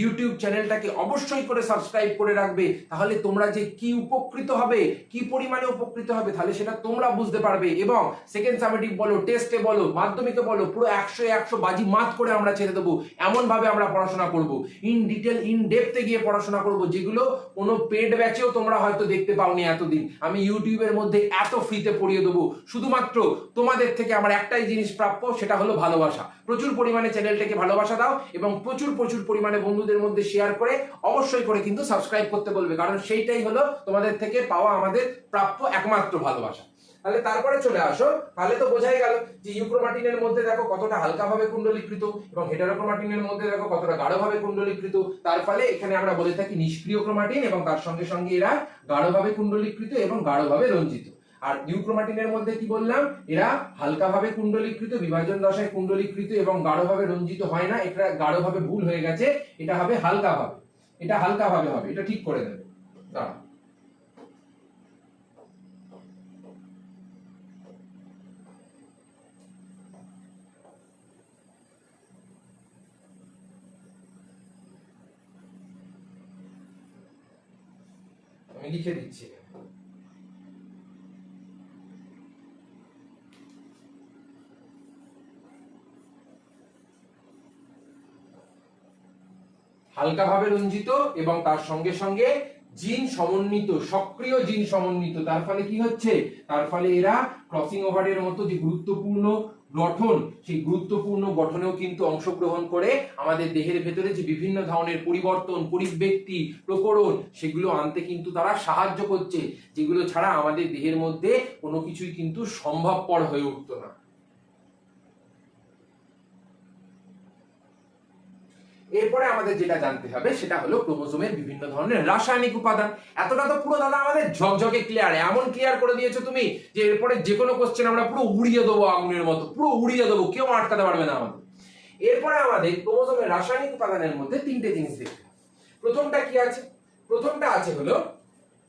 ইউটিউব চ্যানেলটাকে অবশ্যই করে সাবস্ক্রাইব করে রাখবে। তাহলে তোমরা যে কি উপকৃত হবে, কি পরিমাণে উপকৃত হবে, তাহলে সেটা তোমরা বুঝতে পারবে। এবং সেকেন্ড সামেটিভ বলো, টেস্টে বলো, মাধ্যমিকে বলো, পুরো 100 বাজি মাত করে আমরা ছেড়ে দেবো। এমন ভাবে আমরা পড়াশোনা করব, ইন ডিটেল, ইন ডেপথে গিয়ে পড়াশোনা করব, যেগুলো কোনো পেড ব্যাচেও তোমরা হয়তো দেখতে পাওনি এতদিন। আমি ইউটিউবের মধ্যে এত ফ্রিতে পড়িয়ে দেবো। শুধুমাত্র তোমাদের থেকে আমার একটাই জিনিস প্রাপ্য, সেটা হলো ভালোবাসা। প্রচুর পরিমাণে চ্যানেলটাকে ভালোবাসা দাও এবং প্রচুর পরিমাণে বন্ধুদের মধ্যে শেয়ার করে অবশ্যই করে কিন্তু সাবস্ক্রাইব করতে বলবে, কারণ সেইটাই হলো তোমাদের থেকে পাওয়া আমাদের প্রাপ্য একমাত্র ভালোবাসা। তাহলে তারপরে চলে আসো, তাহলে তো বোঝাই গেল যে ইউক্রোমাটিনের মধ্যে দেখো কতটা হালকাভাবে কুণ্ডলীকৃত এবং হেটারোক্রোমাটিনের মধ্যে দেখো কতটা গাঢ়ভাবে কুণ্ডলীকৃত। তার ফলে এখানে আমরা বলে থাকি নিষ্ক্রিয় ক্রোমাটিন এবং তার সঙ্গে সঙ্গে এরা গাঢ়ভাবে কুণ্ডলীকৃত এবং গাঢ়ভাবে রঞ্জিত। আর ইউক্রোমাটিনের মধ্যে কি বললাম, এরা হালকাভাবে কুণ্ডলীকৃত, বিভাজন দশায় কুণ্ডলীকৃত এবং গাঢ়ভাবে রঞ্জিত হয় না। এটা গাঢ়ভাবে ভুল হয়ে গেছে, এটা হবে হালকাভাবে, এটা হালকাভাবে হবে, এটা ঠিক করে দেবে। দাঁড়া, আমি লিখে দিচ্ছি। হালকাভাবে রঞ্জিত এবং তার সঙ্গে সঙ্গে জিন সমন্বিত, সক্রিয় জিন সমন্বিত। তার ফলে কি হচ্ছে, তার ফলে এরা ক্রসিং ওভারের মতো যে গুরুত্বপূর্ণ গঠন, সেই গুরুত্বপূর্ণ গঠনেও কিন্তু অংশগ্রহণ করে আমাদের দেহের ভেতরে যে বিভিন্ন ধরনের পরিবর্তন, পরিব্যক্তি, প্রকরণ, সেগুলো আনতে কিন্তু তারা সাহায্য করছে, যেগুলো ছাড়া আমাদের দেহের মধ্যে কোনো কিছুই কিন্তু সম্ভবপর হয়ে উঠতো না। এরপরে আমাদের যেটা জানতে হবে সেটা হলো ক্রোমোজোমের বিভিন্ন ধরনের রাসায়নিক উপাদান। এতটা তো পুরো দাদা আমাদের ঝকঝকে ক্লিয়ার, এমন ক্লিয়ার করে দিয়েছো তুমি যে এরপরে যে কোনো কোশ্চেন আমরা পুরো উড়িয়ে দেবো, আগুনের মতো পুরো উড়িয়ে দেবো, কেউ আটকাতে পারবে না আমাদের। এরপরে আমাদের ক্রোমোজোমের রাসায়নিক উপাদানের মধ্যে তিনটে জিনিস দেখতে হবে। প্রথমটা কি আছে, প্রথমটা আছে হলো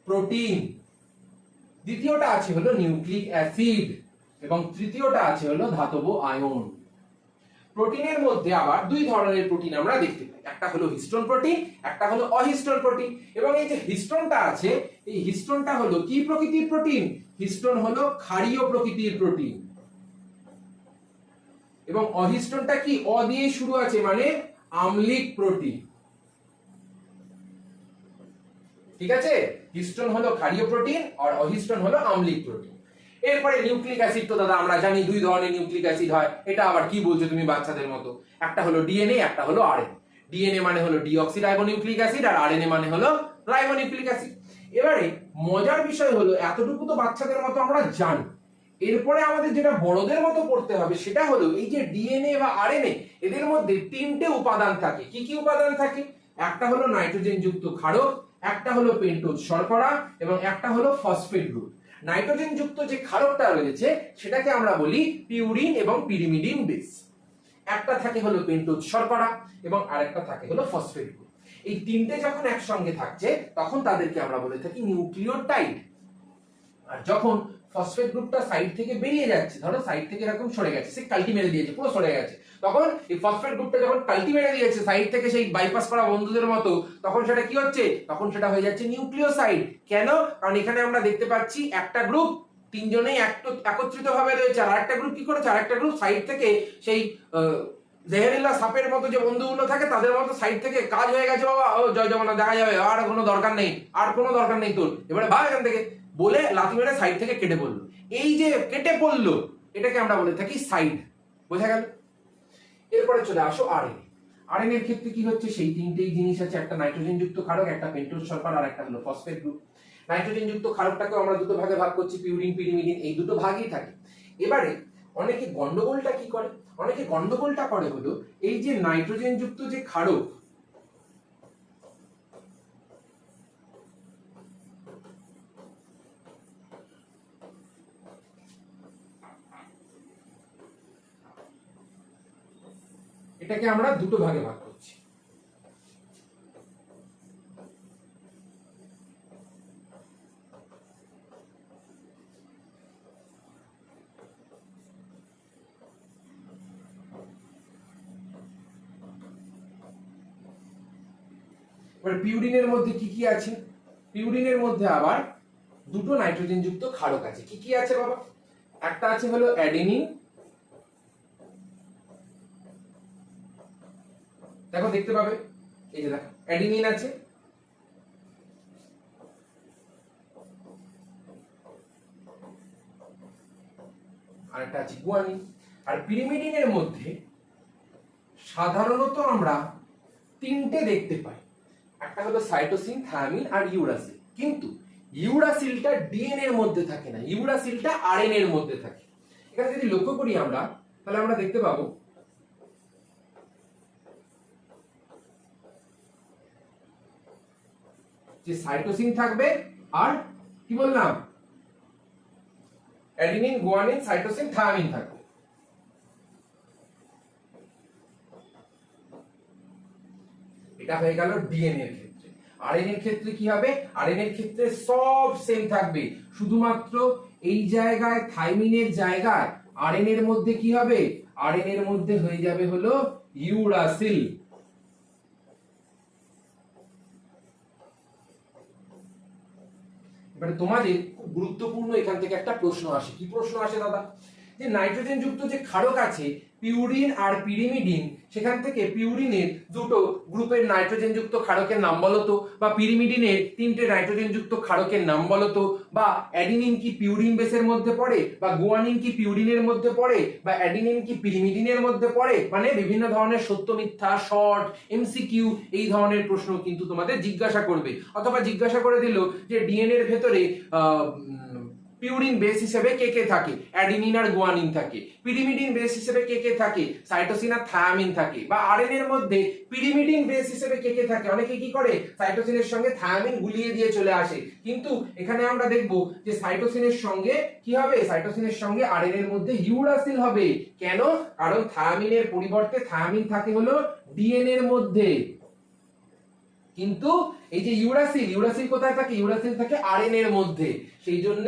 প্রোটিন, দ্বিতীয়টা আছে হলো নিউক্লিক অ্যাসিড এবং তৃতীয়টা আছে হলো ধাতব আয়ন। প্রোটিনের মধ্যে আবার দুই ধরনের প্রোটিন আমরা দেখতে পাই, একটা হলো হিস্টোন প্রোটিন, একটা হলো অহিস্টোন প্রোটিন। এবং এই যে হিস্টোনটা আছে, এই হিস্টোনটা হলো কি প্রকৃতির প্রোটিন, হিস্টোন হলো ক্ষারীয় প্রকৃতির প্রোটিন। এবং অহিস্টোনটা কি, অ দিয়ে শুরু আছে, মানে আম্লিক প্রোটিন। ঠিক আছে, হিস্টোন হলো ক্ষারীয় প্রোটিন আর অহিস্টোন হলো আম্লিক প্রোটিন। এরপরে নিউক্লিক অ্যাসিড তো দাদা আমরা জানি দুই ধরনের নিউক্লিক অ্যাসিড হয়। এটা আবার কি বলছো তুমি বাচ্চাদের মতো, একটা হলো ডিএনএ, একটা হলো আরএনএ। ডিএনএ মানে হলো ডিঅক্সিরাইবোনিউক্লিক অ্যাসিড আর আরএনএ মানে হলো রাইবোনিউক্লিক অ্যাসিড। এবারে মজার বিষয় হলো এতটুকু তো বাচ্চাদের মতো আমরা জানি, এরপরে আমাদের যেটা বড়দের মতো পড়তে হবে সেটা হলো এই যে ডিএনএ বা আরএনএ, এদের মধ্যে তিনটে উপাদান থাকে। কি কি উপাদান থাকে, একটা হলো নাইট্রোজেন যুক্ত ক্ষারক, একটা হলো পেন্টোজ শর্করা এবং একটা হলো ফসফেট গ্রুপ। নাইট্রোজেন যুক্ত যে ক্ষারকটা রয়েছে সেটাকে আমরা বলি পিউরিন এবং পিরিমিডিন বেস। একটা থাকে হলো পেন্টোজ শর্করা এবং আরেকটা থাকে হলো ফসফেট গ্রুপ। এই তিনটে যখন একসঙ্গে থাকছে তখন তাদেরকে আমরা বলে থাকি নিউক্লিওটাইড। আর যখন ফসফেট গ্রুপটা সাইড থেকে বেরিয়ে যাচ্ছে, ধরো সাইড থেকে এরকম সরে গেছে, সে কাল্টি মেরে দিয়েছে, পুরো সরে গেছে, তখন এই ফসফেট গ্রুপটা যখন কাল্টি মেরে দিয়েছে সাইড থেকে, সেই বাইপাস করা বন্ধুদের মতো, তখন সেটা কি হচ্ছে, তখন সেটা হয়ে যাচ্ছে নিউক্লিওসাইড। কেন, কারণ এখানে আমরা দেখতে পাচ্ছি একটা গ্রুপ তিনজনেই একত্রিত ভাবে রয়েছে, আর একটা গ্রুপ কি করেছে, আর একটা গ্রুপ সাইড থেকে সেই জেহেরিল্লা সাপের মতো যে বন্ধুগুলো থাকে তাদের মতো সাইড থেকে কাজ হয়ে গেছে, বাবা ও জয় জগন্নাথ, দেখা যাবে, আর কোনো দরকার নেই, আর কোনো দরকার নেই তোর, এবারে ভাগ এখান থেকে বলে লাথি মেরে সাইড থেকে কেটে পড়লো। এই যে কেটে পড়লো এটাকে আমরা বলে থাকি সাইড। বোঝা গেল? এরপরে চলে আসো আরএনএ। আরএনএ এর ক্ষেত্রে কি হচ্ছে, সেই তিনটেই জিনিস আছে, একটা নাইট্রোজেন যুক্ত ক্ষারক, একটা পেন্টোজ শর্করা আর একটা হলো ফসফেট গ্রুপ। নাইট্রোজেন যুক্ত ক্ষারকটাকে আমরা দুটো ভাগে ভাগ করছি, পিউরিন পিরিমিডিন, এই দুটো ভাগই থাকে। এবারে অনেকে গন্ডগোলটা কি করে, অনেকে গন্ডগোলটা করে হলো এই যে নাইট্রোজেন যুক্ত যে ক্ষারক, এটাকে আমরা দুটো ভাগে ভাগ করছি। এবার পিউরিনের মধ্যে কি কি আছে? পিউরিনের মধ্যে আবার দুটো নাইট্রোজেন যুক্ত ক্ষারক আছে। কি কি আছে বাবা? একটা আছে হলো অ্যাডেনিন, দেখো দেখতে পাবে, এই যে দেখো অ্যাডেনিন আছে, আর একটা আছে গুয়ানিন। আর পিরিমিডিনের মধ্যে সাধারণত আমরা তিনটে দেখতে পাই, একটা হলো সাইটোসিন, থায়ামিন আর ইউরাসিল। কিন্তু ইউরাসিলটা ডিএনএ এর মধ্যে থাকে না, ইউরাসিলটা আরএনএ এর মধ্যে থাকে। এখানে যদি লক্ষ্য করি আমরা, তাহলে আমরা দেখতে পাবো যে সাইটোসিন থাকবে আর কি বললাম, অ্যাডেনিন, গুয়ানিন, সাইটোসিন, থায়ামিন থাকবে। এটা হয়ে গেল ডিএনএ এর ক্ষেত্রে। আরএনএ এর ক্ষেত্রে কি হবে? আরএনএ এর ক্ষেত্রে সব সেম থাকবে, শুধুমাত্র এই জায়গায় থাইমিনের জায়গায় আরএনএ এর মধ্যে কি হবে? আরএনএ এর মধ্যে হয়ে যাবে হলো ইউরাসিল। এবারে তোমাদের খুব গুরুত্বপূর্ণ এখান থেকে একটা প্রশ্ন আসে। কি প্রশ্ন আসে দাদা? যে নাইট্রোজেন যুক্ত যে ক্ষারক আছে পিউরিন আর পিরিমিডিন, সেখান থেকে পিউরিনের দুটো গ্রুপের নাইট্রোজেন যুক্ত ক্ষারকের নাম বলো তো, বা পিরিমিডিনের তিনটে নাইট্রোজেন যুক্ত ক্ষারকের নাম বলো তো, বা অ্যাডিনিন কি পিউরিন বেসের মধ্যে পড়ে, বা গুয়ানিন কি পিউরিনের মধ্যে পড়ে, বা অ্যাডিনিন কি পিরিমিডিনের মধ্যে পড়ে। মানে বিভিন্ন ধরনের সত্য মিথ্যা, শর্ট, এমসিকিউ এই ধরনের প্রশ্ন কিন্তু তোমাদের জিজ্ঞাসা করবে। অথবা জিজ্ঞাসা করে দিল যে ডিএনএ এর ভেতরে পিউরিন বেস হিসেবে কে কে থাকে? অ্যাডিনিন আর গুয়ানিন থাকে। পিরিমিডিন বেস হিসেবে কে কে থাকে? সাইটোসিন আর থায়ামিন থাকে। বা আরএনএ এর মধ্যে পিরিমিডিন বেস হিসেবে কে কে থাকে? অনেকে কি করে সাইটোসিনের সঙ্গে থায়ামিন গুলিয়ে দিয়ে চলে আসে, কিন্তু এখানে আমরা দেখব যে সাইটোসিনের সঙ্গে কি হবে? সাইটোসিনের সঙ্গে আরএনএ এর মধ্যে ইউরাসিল হবে। কেন? কারণ থায়ামিনের পরিবর্তে থায়ামিন থাকে হলো ডিএনএ এর মধ্যে, কিন্তু এই যে ইউরাসিল, ইউরাসিল কোথায় থাকে? ইউরাসিল থাকে আরএনএ এর মধ্যে। সেই জন্য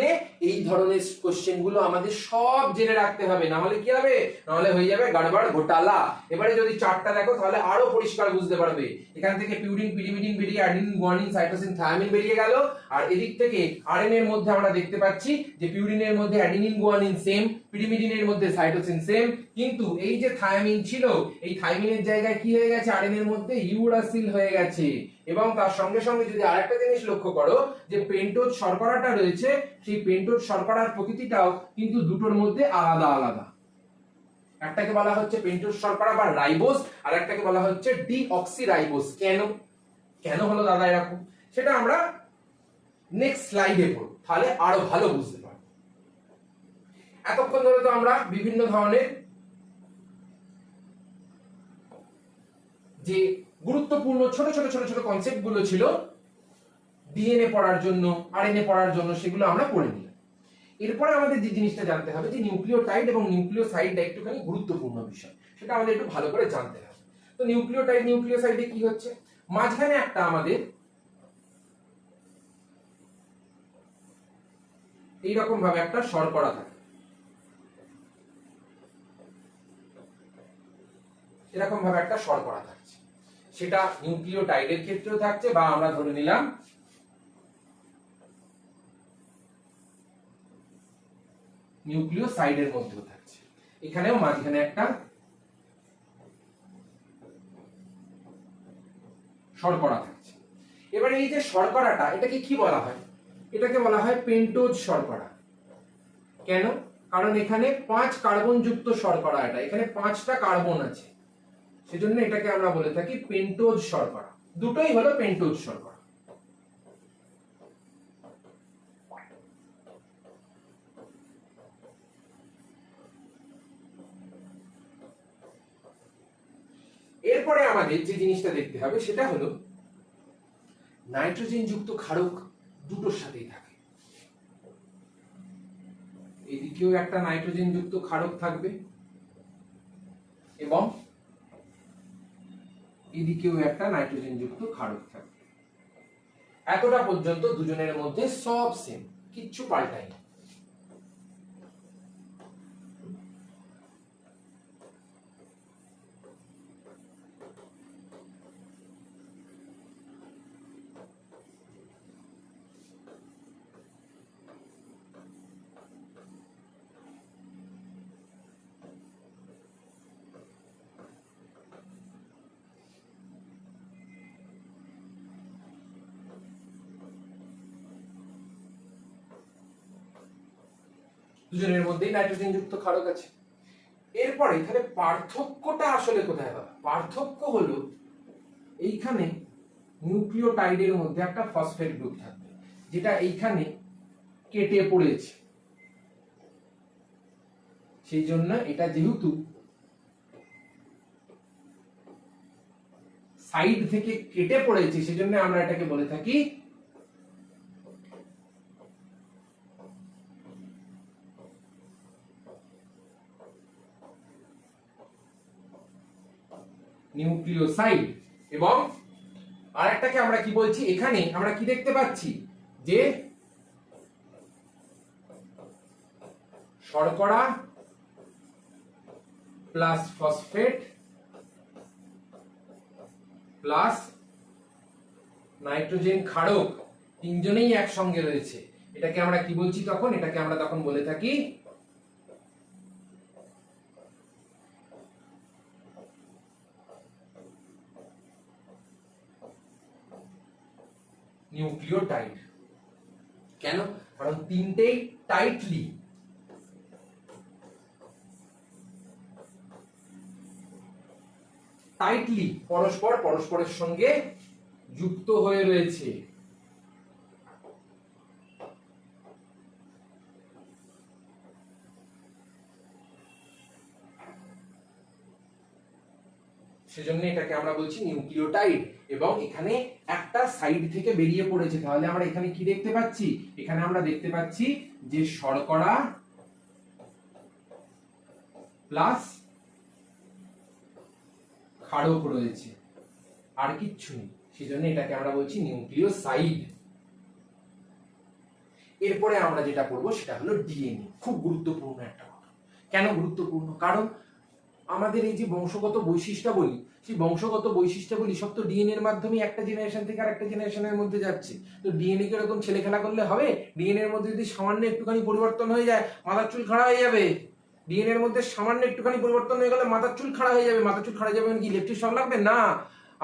এই ধরনের কোশ্চেন গুলো আমাদের সব জেনে রাখতে হবে, না হলে কি হবে? না হলে হয়ে যাবে গড়বড় ঘোটালা। এবারে যদি চার্টটা দেখো তাহলে আরো পরিষ্কার বুঝতে পারবে। এখান থেকে পিউরিন, পিরিমিডিন বেরিয়ে অ্যাডিনিন, গুয়ানিন, সাইটোসিন, থায়ামিন বেরিয়ে গেল। আর এদিক থেকে আরএনএ এর মধ্যে আমরা দেখতে পাচ্ছি যে পিউরিনের মধ্যে অ্যাডিনিন, গুয়ানিন সেম, পিরিমিডিনের মধ্যে সাইটোসিন সেম, কিন্তু এই যে থায়ামিন ছিল, এই থায়ামিনের জায়গায় কি হয়ে গেছে? আরএনএ এর মধ্যে ইউরাসিল হয়ে গেছে। এবং তার সঙ্গে সঙ্গে যদি আরেকটা জিনিস লক্ষ্য করো, যে পেন্টোজ শর্করাটা রয়েছে, সেই পেন্টোজ শর্করার প্রকৃতিটাও কিন্তু দুটোর মধ্যে আলাদা আলাদা। একটাকে বলা হচ্ছে পেন্টোজ শর্করা বা রাইবোজ, আর একটাকে বলা হচ্ছে ডিঅক্সিরাইবোজ। কেন কেন হলো দাদা এরকম, সেটা আমরা নেক্সট স্লাইডে পড়ব, তাহলে আরো ভালো বুঝতে পারবো। এতক্ষণ ধরে তো আমরা বিভিন্ন ধরনের যে গুরুত্বপূর্ণ ছোট ছোট ছোট ছোট কনসেপ্ট গুলো ছিল ডিএনএ পড়ার জন্য, আরএনএ পড়ার জন্য, সেগুলো আমরা পড়ে নিলাম। এরপরে আমাদের যে জিনিসটা জানতে হবে যে নিউক্লিওটাইড এবং নিউক্লিওসাইডটা একটুখানি গুরুত্বপূর্ণ বিষয়, সেটা আমাদের একটু ভালো করে জানতে হবে। তো নিউক্লিওটাইড, নিউক্লিওসাইডে কি হচ্ছে? মাঝখানে একটা আমাদের এইরকম ভাবে একটা শর্করা থাকে, এরকম ভাবে একটা শর্করা থাকছে, সেটা নিউক্লিওটাইডের ক্ষেত্রেও থাকছে, বা আমরা ধরে নিলাম নিউক্লিওসাইডের মধ্যেও থাকছে। এখানেও মাঝখানে একটা শর্করা থাকছে। এবারে এই যে শর্করাটা, এটাকে কি বলা হয়? এটাকে বলা হয় পেন্টোজ শর্করা। কেন? কারণ এখানে 5 কার্বন যুক্ত শর্করা, এটা এখানে 5টা কার্বন আছে, সেজন্য এটাকে আমরা বলে থাকি পেন্টোজ শর্করা। দুটোই হলো পেন্টোজ শর্করা। এরপরে আমাদের যে জিনিসটা দেখতে হবে সেটা হলো নাইট্রোজেন যুক্ত ক্ষারক দুটোর সাথেই থাকে। এদিকেও একটা নাইট্রোজেন যুক্ত ক্ষারক থাকবে এবং এদিকেও একটা নাইট্রোজেন যুক্ত ক্ষারক থাকবে। এতটা পর্যন্ত দুজনের মধ্যে সব সেম, কিচ্ছু পাল্টায়নি। দুজনের মধ্যেই নাইট্রোজেন যুক্ত ক্ষারক আছে। এরপরে তাহলে পার্থক্যটা আসলে কোথায় হবে? পার্থক্য হলো এইখানে নিউক্লিওটাইডের মধ্যে একটা ফসফেট গ্রুপ থাকবে, যেটা এইখানে কেটে পড়েছে। সেই জন্য এটা যেহেতু সাইড থেকে কেটে পড়েছে, সেজন্য আমরা এটাকে বলে থাকি নিউক্লিওসাইড। এবং আরেকটাকে আমরা কি বলছি? এখানে আমরা কি দেখতে পাচ্ছি যে শর্করা প্লাস ফসফেট প্লাস নাইট্রোজেন ক্ষারক তিনজনেই একসঙ্গে রয়েছে। এটাকে আমরা কি বলছি তখন? এটাকে আমরা তখন বলে থাকি নিউক্লিওটাইড। কেন? কারণ তিনটেই টাইটলি পরস্পরের সঙ্গে যুক্ত হয়ে রয়েছে। সেজন্য এটাকে আমরা বলছি নিউক্লিওটাইড। এবং এখানে একটা সাইড থেকে বেরিয়ে পড়েছে, তাহলে আমরা এখানে কি দেখতে পাচ্ছি? এখানে আমরা দেখতে পাচ্ছি যে শর্করা প্লাস ক্ষারক রয়েছে, আর কিচ্ছু নেই। সেজন্য এটাকে আমরা বলছি নিউক্লিওসাইড। এরপরে আমরা যেটা পড়বো সেটা হলো ডিএনএ। খুব গুরুত্বপূর্ণ একটা কথা। কেন গুরুত্বপূর্ণ? কারণ আমাদের এই যে বংশগত বৈশিষ্ট্যাবলী, সেই বংশগত বৈশিষ্ট্যাবলী সব তো ডিএনএ এর মাধ্যমে একটা জেনারেশন থেকে আরেকটা জেনারেশনের মধ্যে যাচ্ছে। তো ডিএনএ কে এরকম ছেলে খেলা করলে হবে? ডিএনএ এর মধ্যে যদি সামান্য একটুখানি পরিবর্তন হয়ে যায়, মাথার চুল খাড়া হয়ে যাবে। ডিএনএ এর মধ্যে সামান্য একটুখানি পরিবর্তন হয়ে গেলে মাথার চুল খাড়া হয়ে যাবে। মাথার চুল খাড়া যাবে কি ইলেকট্রিক শক লাগবে? না,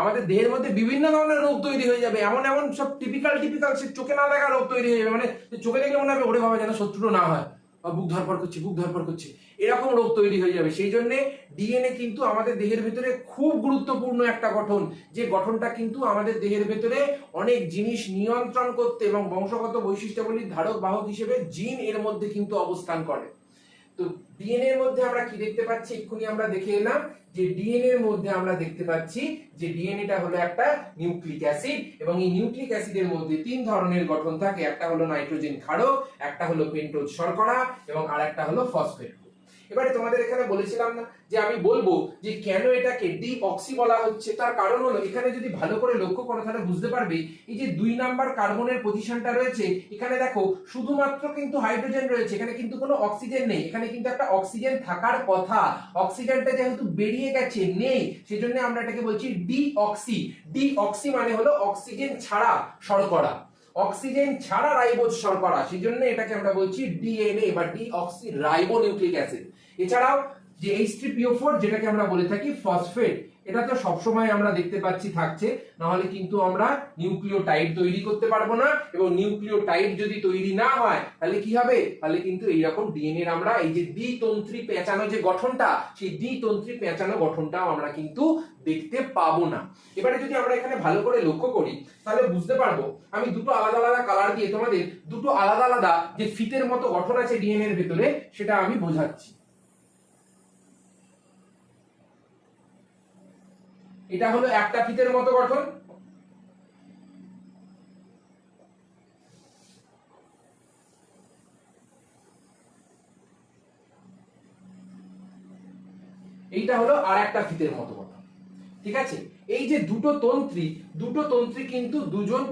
আমাদের দেহের মধ্যে বিভিন্ন ধরনের রোগ তৈরি হয়ে যাবে। এমন এমন সব টিপিক্যাল সে চোখে না দেখা রোগ তৈরি হয়ে যাবে। মানে চোখে দেখলে মনে হবে ওরে বাবা যেন শত্রু না হয়, বুক ধরপড় করছে, এরকম রোগ তৈরি হয়ে যাবে। সেই জন্য ডিএনএ কিন্তু আমাদের দেহের ভেতরে খুব গুরুত্বপূর্ণ একটা গঠন, যে গঠনটা কিন্তু আমাদের দেহের ভেতরে অনেক জিনিস নিয়ন্ত্রণ করতে এবং বংশগত বৈশিষ্ট্যাবলীর ধারক বাহক হিসেবে জিন এর মধ্যে কিন্তু অবস্থান করে। তো ডিএনএ এর মধ্যে আমরা কি দেখতে পাচ্ছি? এক্ষুনি আমরা দেখে এলাম যে ডিএনএ এর মধ্যে আমরা দেখতে পাচ্ছি যে ডিএনএটা হলো একটা নিউক্লিক অ্যাসিড, এবং এই নিউক্লিক অ্যাসিডের মধ্যে তিন ধরনের গঠন থাকে। একটা হলো নাইট্রোজেন ক্ষারক, একটা হলো পেন্টোজ শর্করা, এবং আরেকটা হলো ফসফেট। এবারে তোমাদের এখানে বলেছিলাম না যে আমি বলবো যে কেন এটাকে ডিঅক্সি বলা হচ্ছে? তার কারণ হলো এখানে যদি ভালো করে লক্ষ্য করো তাহলে বুঝতে পারবে এই যে 2 নাম্বার কার্বনের পজিশনটা রয়েছে, এখানে দেখো শুধুমাত্র কিন্তু হাইড্রোজেন রয়েছে, এখানে কিন্তু কোনো অক্সিজেন নেই। এখানে কিন্তু একটা অক্সিজেন থাকার কথা, অক্সিজেনটা যেহেতু বেরিয়ে গেছে, নেই, সেজন্য আমরা এটাকে বলছি ডিঅক্সি। ডিঅক্সি মানে হলো অক্সিজেন ছাড়া শর্করা, অক্সিজেন ছাড়া রাইবোজ শর্করা, সেজন্য এটাকে আমরা বলছি ডিএনএ বা ডিঅক্সি রাইবো নিউক্লিক অ্যাসিড। এছাড়াও যে H3PO4 যেটাকে আমরা বলে থাকি ফসফেট, এটা তো সবসময় আমরা দেখতে পাচ্ছি থাকছে, না হলে কিন্তু আমরা নিউক্লিওটাইড তৈরি করতে পারবো না। এবং নিউক্লিওটাইড যদি তৈরি না হয় তাহলে কি হবে? তাহলে কিন্তু এইরকম ডিএনএ এর আমরা এই যে দ্বিতন্ত্রী পেঁচানো যে গঠনটা, সেই দ্বিতন্ত্রী পেঁচানো গঠনটাও আমরা কিন্তু দেখতে পাবো না। এবারে যদি আমরা এখানে ভালো করে লক্ষ্য করি তাহলে বুঝতে পারবো, আমি দুটো আলাদা আলাদা কালার দিয়ে তোমাদের দুটো আলাদা আলাদা যে ফিতের মতো গঠন আছে ডিএনএ এর ভেতরে সেটা আমি বোঝাচ্ছি। এটা হলো একটা ফিতের মতো গঠন, এইটা হলো আর একটা ফিতের মতো গঠন। ঠিক আছে, এই যে দুটো তন্ত্রী কিন্তু দুজন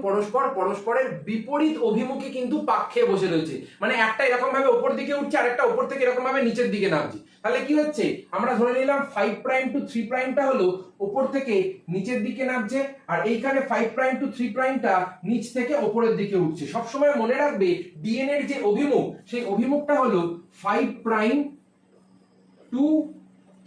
পরস্পরের বিপরীত অভিমুখে কিন্তু পাক খেয়ে বসে রয়েছে, মানে একটা এরকম ভাবে উপর দিকে উঠছে আর একটা উপর থেকে এরকম ভাবে নিচের দিকে নামছে। তাহলে কি হচ্ছে, আমরা ধরে নিলাম 5 প্রাইম টু 3 প্রাইমটা হলো উপর থেকে নিচের দিকে নামছে, আর এইখানে 5 প্রাইম টু 3 প্রাইমটা নিচ থেকে উপরের দিকে উঠছে। সবসময় মনে রাখবে ডিএনএ এর যে অভিমুখ, সেই অভিমুখটা হলো 5 প্রাইম টু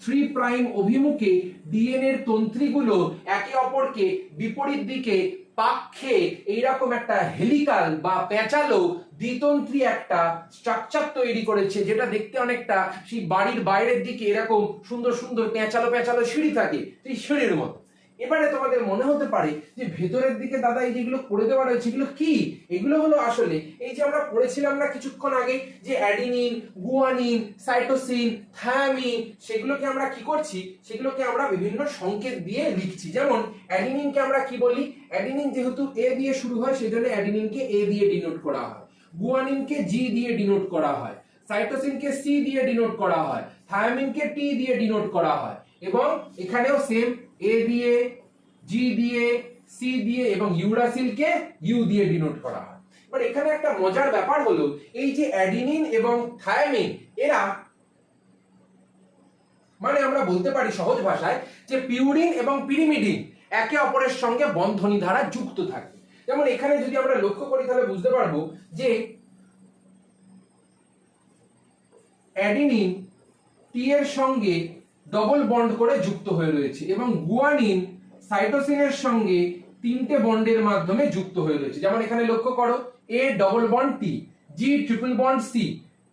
3 প্রাইম অভিমুখে ডিএনএ এর তন্ত্রীগুলো একে অপরকে বিপরীত দিকে পাক খেয়ে এইরকম একটা হেলিকাল বা পেঁচালো দ্বিতন্ত্রী একটা স্ট্রাকচার তৈরি করেছে, যেটা দেখতে অনেকটা সেই বাড়ির বাইরের দিকে এরকম সুন্দর সুন্দর পেঁচালো পেঁচালো সিঁড়ি থাকে, সেই সিঁড়ির মতো। এবারে তোমাদের মনে হতে পারে যে ভেতরের দিকে দাদা এই যেগুলো করে দেওয়া রয়েছে এগুলো কি? এগুলো হলো আসলে এই যে আমরা পড়েছিলাম না কিছুক্ষণ আগে যে অ্যাডিনিন, গুয়ানিন, সাইটোসিন, থায়ামিন, সেগুলোকে আমরা কি করছি, সেগুলোকে আমরা বিভিন্ন সংকেত দিয়ে লিখছি। যেমন অ্যাডিনিনকে আমরা কি বলি, অ্যাডিনিন যেহেতু এ দিয়ে শুরু হয় সেজন্য অ্যাডিনিনকে এ দিয়ে ডিনোট করা হয়, গুয়ানিনকে জি দিয়ে ডিনোট করা হয়, সাইটোসিনকে সি দিয়ে ডিনোট করা হয়, থায়ামিনকে টি দিয়ে ডিনোট করা হয়, এবং এখানেও সেম এ দিয়ে, জি দিয়ে, সি দিয়ে এবং ইউরাসিলকে ইউ দিয়ে ডিনোট করা হয়। এবার এখানে একটা মজার ব্যাপার হলো এই যে অ্যাডিনিন এবং থায়ামিন এরা, মানে আমরা বলতে পারি সহজ ভাষায় যে পিউরিন এবং পিরিমিডিন একে অপরের সঙ্গে বন্ধনী দ্বারা যুক্ত থাকে। যেমন এখানে যদি আমরা লক্ষ্য করি তাহলে বুঝতে পারবো যে অ্যাডিনিন টি এর সঙ্গে ডবল বন্ড করে যুক্ত হয়ে রয়েছে এবং গুয়ানিন সাইটোসিনের সঙ্গে 3টে বন্ডের মাধ্যমে যুক্ত হয়ে রয়েছে। যেমন এখানে লক্ষ্য করো A double bond T, G triple bond C,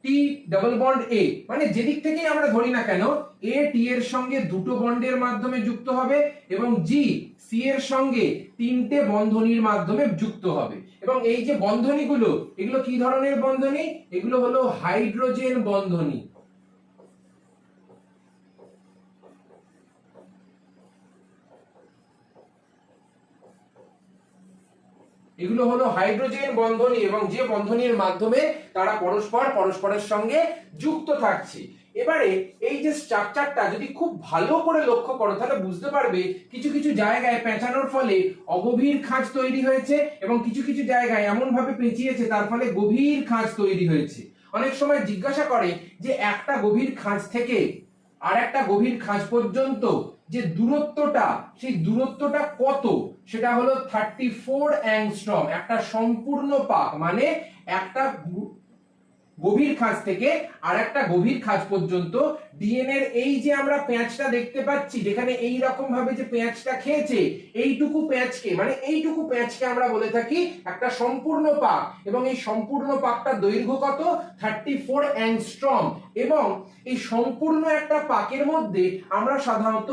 T double bond A, মানে যেদিক থেকেই আমরা ধরি না কেন এ টি এর সঙ্গে 2টো বন্ডের মাধ্যমে যুক্ত হবে এবং জি সি এর সঙ্গে 3টে বন্ধনীর মাধ্যমে যুক্ত হবে। এবং এই যে বন্ধনীগুলো, এগুলো কি ধরনের বন্ধনী? এগুলো হলো হাইড্রোজেন বন্ধনী। এগুলো হলো হাইড্রোজেন বন্ধনী এবং যে বন্ধনীর মাধ্যমে তারা পরস্পরের সঙ্গে যুক্ত থাকছে। এবারে এই যে স্ট্রাকচারটা যদি খুব ভালো করে লক্ষ্য করো তাহলে বুঝতে পারবে কিছু কিছু জায়গায় পেঁচানোর ফলে অগভীর খাঁজ তৈরি হয়েছে এবং কিছু কিছু জায়গায় এমন ভাবে পেঁচিয়েছে তার ফলে গভীর খাঁজ তৈরি হয়েছে। অনেক সময় জিজ্ঞাসা করে যে একটা গভীর খাঁজ থেকে আর একটা গভীর খাঁজ পর্যন্ত যে দূরত্বটা, সেই দূরত্বটা কত? সেটা হলো 34 অ্যাংস্ট্রম। একটা সম্পূর্ণ পাক, মানে একটা গভীর খাঁজ থেকে আর একটা গভীর খাঁজ পর্যন্ত ডিএনএ এর এই যে আমরা প্যাঁচটা দেখতে পাচ্ছি, যেখানে এই রকম ভাবে যে প্যাঁচটা খেয়েছে, এইটুকু প্যাঁচকে, মানে এইটুকু প্যাঁচকে আমরা বলে থাকি একটা সম্পূর্ণ পাক। এবং এই সম্পূর্ণ পাকটার দৈর্ঘ্য কত? 34 অ্যাংস্ট্রম। এবং এই সম্পূর্ণ একটা পাকের মধ্যে আমরা সাধারণত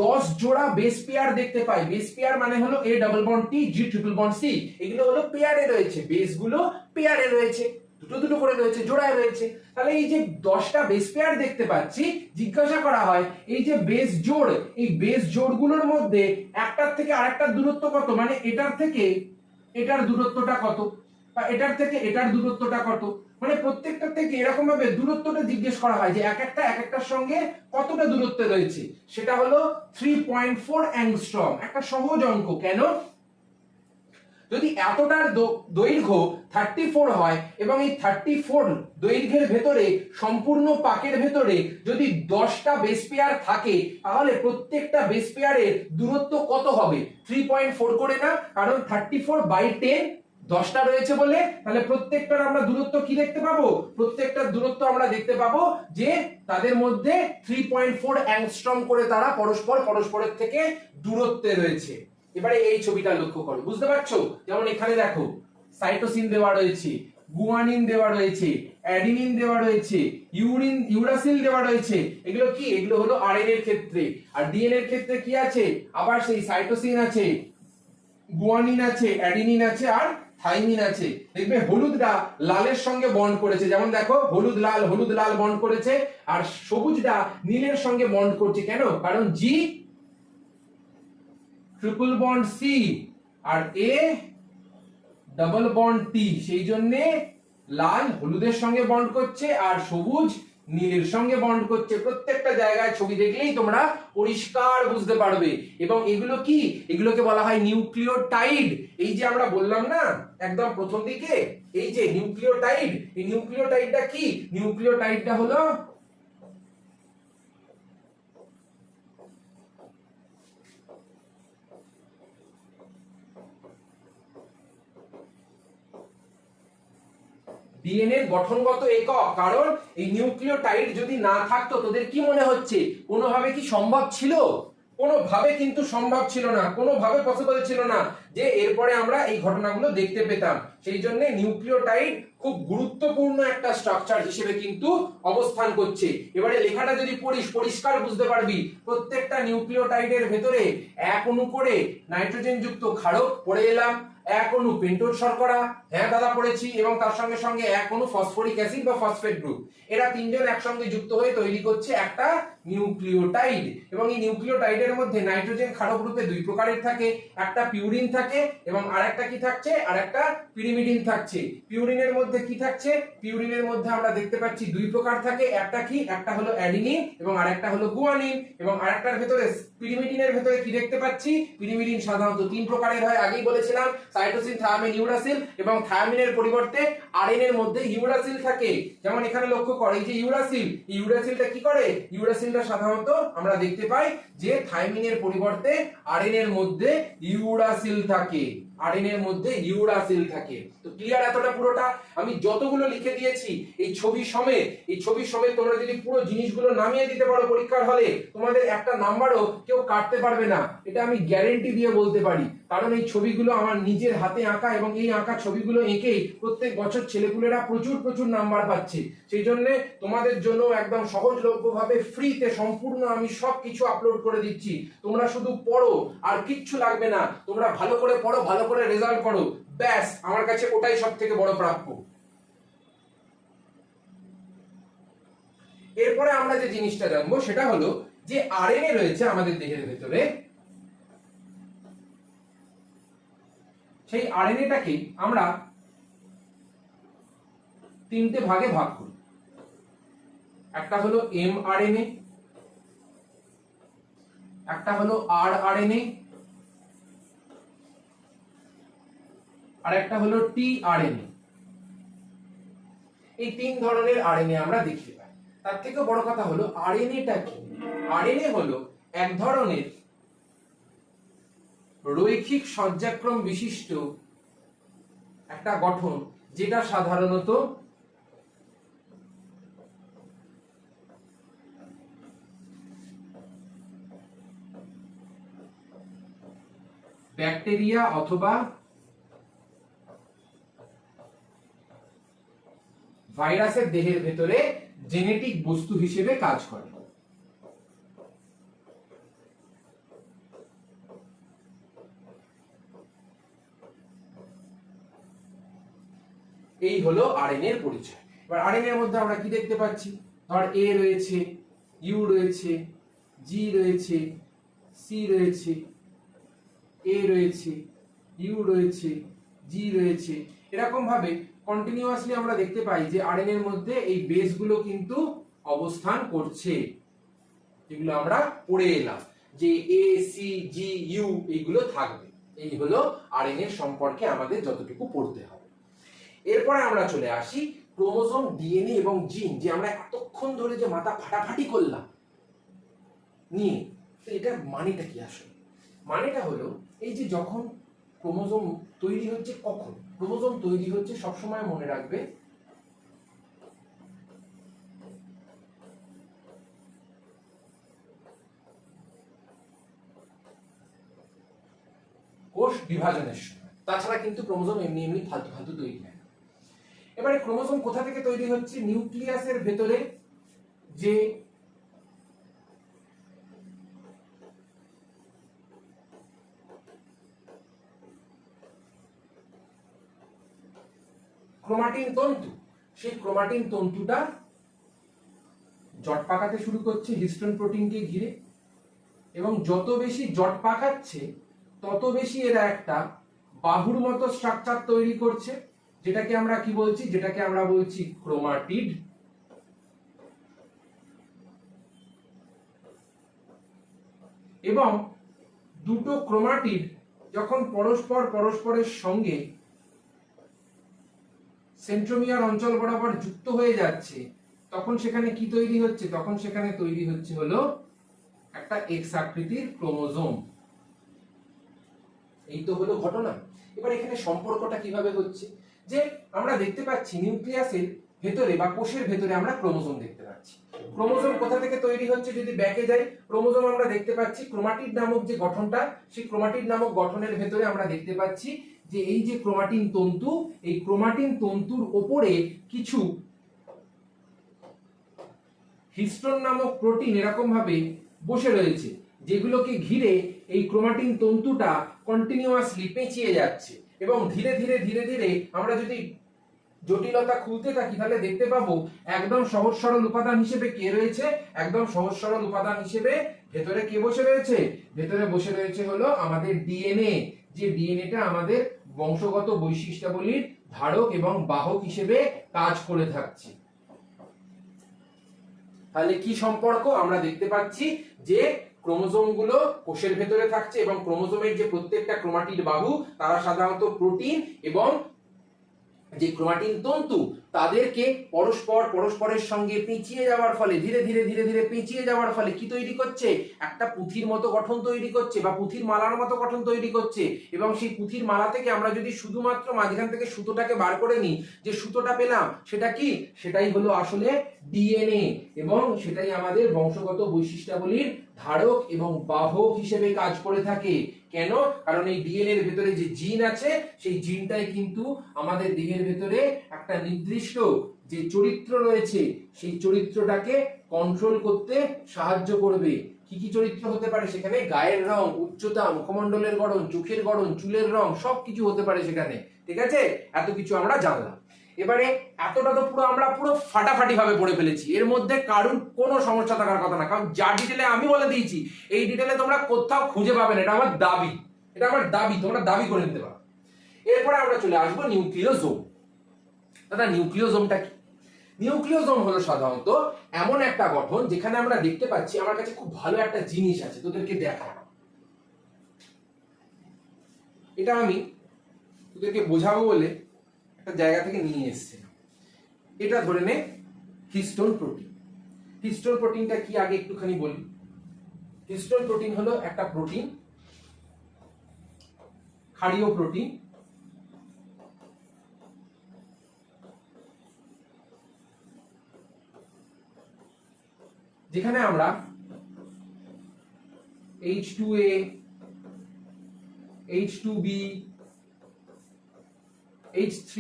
10 জোড়া বেস পেয়ার দেখতে পাই। বেস পেয়ার মানে হলো A double bond T, G triple bond C, এগুলো হলো পেয়ারে রয়েছে, বেসগুলো পেয়ারে রয়েছে, দুটো দুটো করে রয়েছে, জোড়ায় রয়েছে। তাহলে এই যে 10টা বেস পেয়ার দেখতে পাচ্ছি, জিজ্ঞাসা করা হয় এই যে বেস জোড়, এই বেস জোড়গুলোর মধ্যে একটার থেকে আরেকটার দূরত্ব কত, মানে এটার থেকে এটার দূরত্বটা কত, বা এটার থেকে এটার দূরত্বটা কত, মানে প্রত্যেকটা থেকে এরকম ভাবে দূরত্বটা জিজ্ঞেস করা হয় যে এক একটার সঙ্গে কতটা দূরত্বে রয়েছে। সেটা হলো 3.4 অ্যাংস্ট্রম। একটা সহজ অঙ্ক। কেন? যদি এতটার দৈর্ঘ্য 34 হয় এবং এই 34 দৈর্ঘ্যের ভেতরে সম্পূর্ণ পাকের ভেতরে যদি 10টা বেস পেয়ার থাকে, তাহলে প্রত্যেকটা বেস পেয়ারের দূরত্ব কত হবে? 3.4 করে না, কারণ 34/10 10টা রয়েছে বলে, তাহলে প্রত্যেকটার আমরা দূরত্ব কি দেখতে পাবো? প্রত্যেকটার দূরত্ব আমরা দেখতে পাবো যে তাদের মধ্যে 3.4 অ্যাংস্ট্রম করে তারা পরস্পরের থেকে দূরত্বে রয়েছে। এবারে এই ছবিটা লক্ষ্য করো, বুঝতে পারছো? যেমন এখানে দেখো সাইটোসিন দেওয়া রয়েছে, গুয়ানিন দেওয়া রয়েছে, অ্যাডিনিন দেওয়া রয়েছে, ইউরাসিল দেওয়া রয়েছে। এগুলো কি? এগুলো হলো আরএনএ এর ক্ষেত্রে। আর ডিএনএ এর ক্ষেত্রে কি আছে? আবার সেই সাইটোসিন আছে, গুয়ানিন আছে, অ্যাডিনিন আছে আর থাইমিন আছে। দেখবে হলুদটা লালের সঙ্গে বন্ড করেছে, যেমন দেখো হলুদ লাল বন্ড করেছে, আর সবুজটা নীলের সঙ্গে বন্ড করছে। কেন? কারণ জি ট্রিপল বন্ড সি আর এ ডাবল বন্ড টি, সেই জন্য লাল হলুদের সঙ্গে বন্ড করছে আর সবুজ নীলের সঙ্গে বন্ড করছে। প্রত্যেকটা জায়গায় ছবি দেখলেই তোমরা পরিষ্কার বুঝতে পারবে। এবং এগুলো কি, এগুলোকে বলা হয় নিউক্লিওটাইড। এই যে আমরা বললাম না একদম প্রথম দিকে, এই যে নিউক্লিওটাইড, এই নিউক্লিওটাইডটা কি? নিউক্লিওটাইডটা হলো ডিএনএ গঠনগত একক। কারণ এই নিউক্লিওটাইড যদি না থাকতো, তোদের কি মনে হচ্ছে কোনোভাবে কি সম্ভব ছিল? কোনোভাবে কিন্তু সম্ভব ছিল না, কোনোভাবে পসিবল ছিল না যে এরপরে আমরা এই ঘটনাগুলো দেখতে পেতাম। সেই জন্য নিউক্লিওটাইড খুব গুরুত্বপূর্ণ একটা স্ট্রাকচার হিসেবে কিন্তু অবস্থান করছে। এবারে লেখাটা যদি পড়িস পরিষ্কার বুঝতে পারবি। প্রত্যেকটা নিউক্লিওটাইডের ভেতরে এক অণু করে নাইট্রোজেন যুক্ত ক্ষারক পড়ে এলাম, এক অণু পেন্টোজ শর্করা, হ্যাঁ দাদা পড়েছি, এবং তার সঙ্গে সঙ্গে এক অণু ফসফরিক অ্যাসিড বা ফসফেট গ্রুপ। এরা তিনজন একসঙ্গে যুক্ত হয়ে তৈরি করছে একটা নিউক্লিওটাইড। এবং এই নিউক্লিওটাইডের মধ্যে নাইট্রোজেন ক্ষারক রূপে দুই প্রকারের থাকে, একটা পিউরিন থাকে এবং আরেকটা কি থাকছে, আরেকটা পিরিমিডিন থাকছে। পিউরিনের মধ্যে কি থাকছে? পিউরিনের মধ্যে আমরা দেখতে পাচ্ছি দুই প্রকার থাকে, একটা কি, একটা হলো অ্যাডিনিন এবং আরেকটা হলো গুয়ানিন। এবং আরেকটার ভেতরে পিরিমিডিনের ভেতরে কি দেখতে পাচ্ছি? পিরিমিডিন সাধারণত তিন প্রকারের হয়, আগেই বলেছিলাম, সাইটোসিন, থায়ামিন, ইউরাসিল। এবং থায়ামিনের পরিবর্তে আরএনএ এর মধ্যে ইউরাসিল থাকে। যেমন এখানে লক্ষ্য করো, এই যে ইউরাসিল, এই ইউরাসিলটা কি করে? ইউরাসিলটা সাধারণত আমরা দেখতে পাই যে থায়ামিনের পরিবর্তে আরএনএ এর মধ্যে ইউরাসিল থাকে, আরএনএ এর মধ্যে ইউরাসিল থাকে। তো ক্লিয়ার এতটা পুরোটা? আমি যতগুলো লিখে দিয়েছি এই ছবি সমেত, এই ছবি সমেত তোমরা যদি পুরো জিনিসগুলো নামিয়ে দিতে পারো পরীক্ষার হলে, তোমাদের একটা নাম্বারও কেউ কাটতে পারবে না, এটা আমি গ্যারেন্টি দিয়ে বলতে পারি। কারণ এই ছবিগুলো আমার নিজের হাতে আঁকা, এবং এই আঁকা ছবিগুলো এঁকেই প্রত্যেক বছর ছেলেপুলেরা প্রচুর প্রচুর নাম্বার পাচ্ছে। সেই জন্য তোমাদের জন্য একদম সহজলভ্যভাবে ফ্রিতে সম্পূর্ণ আমি সবকিছু আপলোড করে দিচ্ছি। তোমরা শুধু পড়ো, আর কিচ্ছু লাগবে না। তোমরা ভালো করে পড়ো, ভালো করে রেজাল্ট করো, ব্যাস আমার কাছে ওটাই সব থেকে বড় প্রাপ্য। এরপরে আমরা যে জিনিসটা জানবো সেটা হলো যে আরএনএ রয়েছে আমাদের দেহের ভেতরে, সেই আরএনএটাকে আমরা তিনটে ভাগে ভাগ করি। একটা হলো এমআরএনএ, একটা হলো আরআরএনএ, আর একটা হলো টিআরএনএ। এই তিন ধরনের আরএনএ আমরা দেখতে পাই। তার থেকে বড় কথা হলো আরএনএটা কি? আরএনএ হলো এক ধরনের রৈখিক সজ্জাক্রম বিশিষ্ট একটা গঠন, যেটা সাধারণত ব্যাকটেরিয়া অথবা ভাইরাসের দেহের ভেতরে জেনেটিক বস্তু হিসেবে কাজ করে। এই হলো আরএনএ এর পরিচয়। এবার আরএনএ এর মধ্যে আমরা কি দেখতে পাচ্ছি? ধর এ রয়েছে, ইউ রয়েছে, জি রয়েছে, সি রয়েছে, এ রয়েছে, ইউ রয়েছে, জি রয়েছে। এরকম ভাবে কন্টিনিউয়াসলি আমরা দেখতে পাই যে আরএনএ এর মধ্যে এই বেসগুলো কিন্তু অবস্থান করছে, যেগুলো আমরা পড়ে এলাম যে এ, সি, জি, ইউ এইগুলো থাকবে। এই হলো আরএনএ সম্পর্কে আমাদের যতটুকু পড়তে হবে। এরপরে আমরা চলে আসি ক্রোমোজোম, ডিএনএ এবং জিন, যে আমরা এতক্ষণ ধরে যে মাথা ফাটাফাটি করলাম নিয়ে, তো এটার মানেটা কি আসলে? মানেটা হলো এই যে যখন ক্রোমোজোম তৈরি হচ্ছে, কখন ক্রোমোজোম তৈরি হচ্ছে সবসময় মনে রাখবে কোষ বিভাজনের সময়। তাছাড়া কিন্তু ক্রোমোজোম এমনি এমনি ফালতু ফালতু তৈরি হয় না। এবারে ক্রোমোজোম কোথা থেকে তৈরি হচ্ছে? নিউক্লিয়াসের ভেতরে যে ক্রোমাটিন তন্তু, সেই ক্রোমাটিন তন্তুটা জট পাকাতে শুরু করছে হিস্টোন প্রোটিনকে ঘিরে, এবং যত বেশি জট পাকাচ্ছে তত বেশি এরা একটা বাহুর মতো স্ট্রাকচার তৈরি করছে, যেটাকে আমরা কি বলছি? যেটাকে আমরা বলছি ক্রোমাটিড। এবং দুটো ক্রোমাটিড যখন পরস্পরের সঙ্গে সেন্ট্রোমিয়ার অঞ্চল বরাবর যুক্ত হয়ে যাচ্ছে, তখন সেখানে কি তৈরি হচ্ছে? তখন সেখানে তৈরি হচ্ছে হলো একটা এক্স আকৃতির ক্রোমোজোম। এই তো হলো ঘটনা। এবার এখানে সম্পর্কটা কিভাবে হচ্ছে, যে আমরা দেখতে পাচ্ছি নিউক্লিয়াসের ভেতরে বা কোষের ভেতরে আমরা ক্রোমোজোম দেখতে পাচ্ছি। ক্রোমোজোম কোথা থেকে তৈরি হচ্ছে? যদি ব্যাকে যাই, ক্রোমোজোম আমরা দেখতে পাচ্ছি ক্রোমাটিড নামক যে গঠনটা, সেই ক্রোমাটিড নামক গঠনের ভেতরে আমরা দেখতে পাচ্ছি যে এই যে ক্রোমাটিন তন্তু, এই ক্রোমাটিন তন্তুর উপরে কিছু হিস্টোন নামক প্রোটিন এরকম ভাবে বসে রয়েছে, যেগুলোকে ঘিরে এই ক্রোমাটিন তন্তুটা কন্টিনিউয়াসলি পেঁচিয়ে যাচ্ছে। এবং ধীরে ধীরে ধীরে ধীরে আমরা যদি জটিলতা খুলতে থাকি, তাহলে দেখতে পাবো একদম সহজ সরল উপাদান হিসেবে কে রয়েছে? একদম সহজ সরল উপাদান হিসেবে ভেতরে কে বসে রয়েছে? ভেতরে বসে রয়েছে হলো আমাদের ডিএনএ। যে ডিএনএটা আমাদের বংশগত বৈশিষ্ট্যাবলীর ধারক এবং বাহক হিসেবে কাজ করে থাকছে। তাহলে কি সম্পর্ক? আমরা দেখতে পাচ্ছি যে ক্রোমোজোম গুলো কোষের ভেতরে থাকছে এবং ক্রোমোজোমের যে প্রত্যেকটা ক্রোমাটিড বাহু তারা সাধারণত প্রোটিন এবং যে ক্রোমাটিন তন্তু তাদেরকে পরস্পরের সঙ্গে পেঁচিয়ে যাওয়ার ফলে ধীরে ধীরে ধীরে ধীরে পেঁচিয়ে যাওয়ার ফলে কি তৈরি করছে? একটা পুঁথির মতো গঠন তৈরি করছে বা পুঁথির মালার মতো গঠন তৈরি করছে। এবং সেই পুঁথির মালা থেকে আমরা যদি শুধুমাত্র মাঝখান থেকে সুতোটাকে বার করে নিই, যে সুতোটা পেলাম সেটা কি? সেটাই হলো আসলে ডিএনএ, এবং সেটাই আমাদের বংশগত বৈশিষ্ট্যাবলীর ধারক এবং বাহক হিসেবে কাজ করে থাকে। কেন? কারণ এই ডিএনএ এর ভেতরে যে জিন আছে, সেই জিনটাই কিন্তু আমাদের দেহের ভেতরে একটা নির্দিষ্ট যে চরিত্র রয়েছে, সেই চরিত্রটাকে কন্ট্রোল করতে সাহায্য করবে। কি কি চরিত্র হতে পারে সেখানে? গায়ের রং, উচ্চতা, মুখমণ্ডলের গঠন, চোখের গঠন, চুলের রং, সবকিছু হতে পারে সেখানে। ঠিক আছে, এত কিছু আমরা জানলাম। এবারে এতটা তো আমরা পুরো ফাটাফাটি ভাবে পড়ে ফেলেছি, এর মধ্যে কারোর কোনো সমস্যা থাকার কথা না, কারণ যা ডিটেলে আমি বলে দিয়েছি এই ডিটেলে তোমরা কোথাও খুঁজে পাবে না। এটা আমার দাবি, এটা আমার দাবি, তোমরা দাবি করে নিতে পারো। এরপরে আমরা চলে আসবো নিউক্লিওজোম। দাদা নিউক্লিওজোমটা কি? নিউক্লিওজোম হলো সাধারণত এমন একটা গঠন যেখানে আমরা দেখতে পাচ্ছি, আমার কাছে খুব ভালো একটা জিনিস আছে তোদেরকে দেখা, এটা আমি তোদেরকে বোঝাবো বলে একটা জায়গা থেকে নিয়ে এসেছিলাম। এটা ধরে নে হিস্টোন প্রোটিন। হিস্টোন প্রোটিনটা কি আগে একটুখানি বলি। হিস্টোন প্রোটিন হলো একটা প্রোটিন, ক্ষারীয় প্রোটিন, যেখানে আমরা H2A, H2B, H3,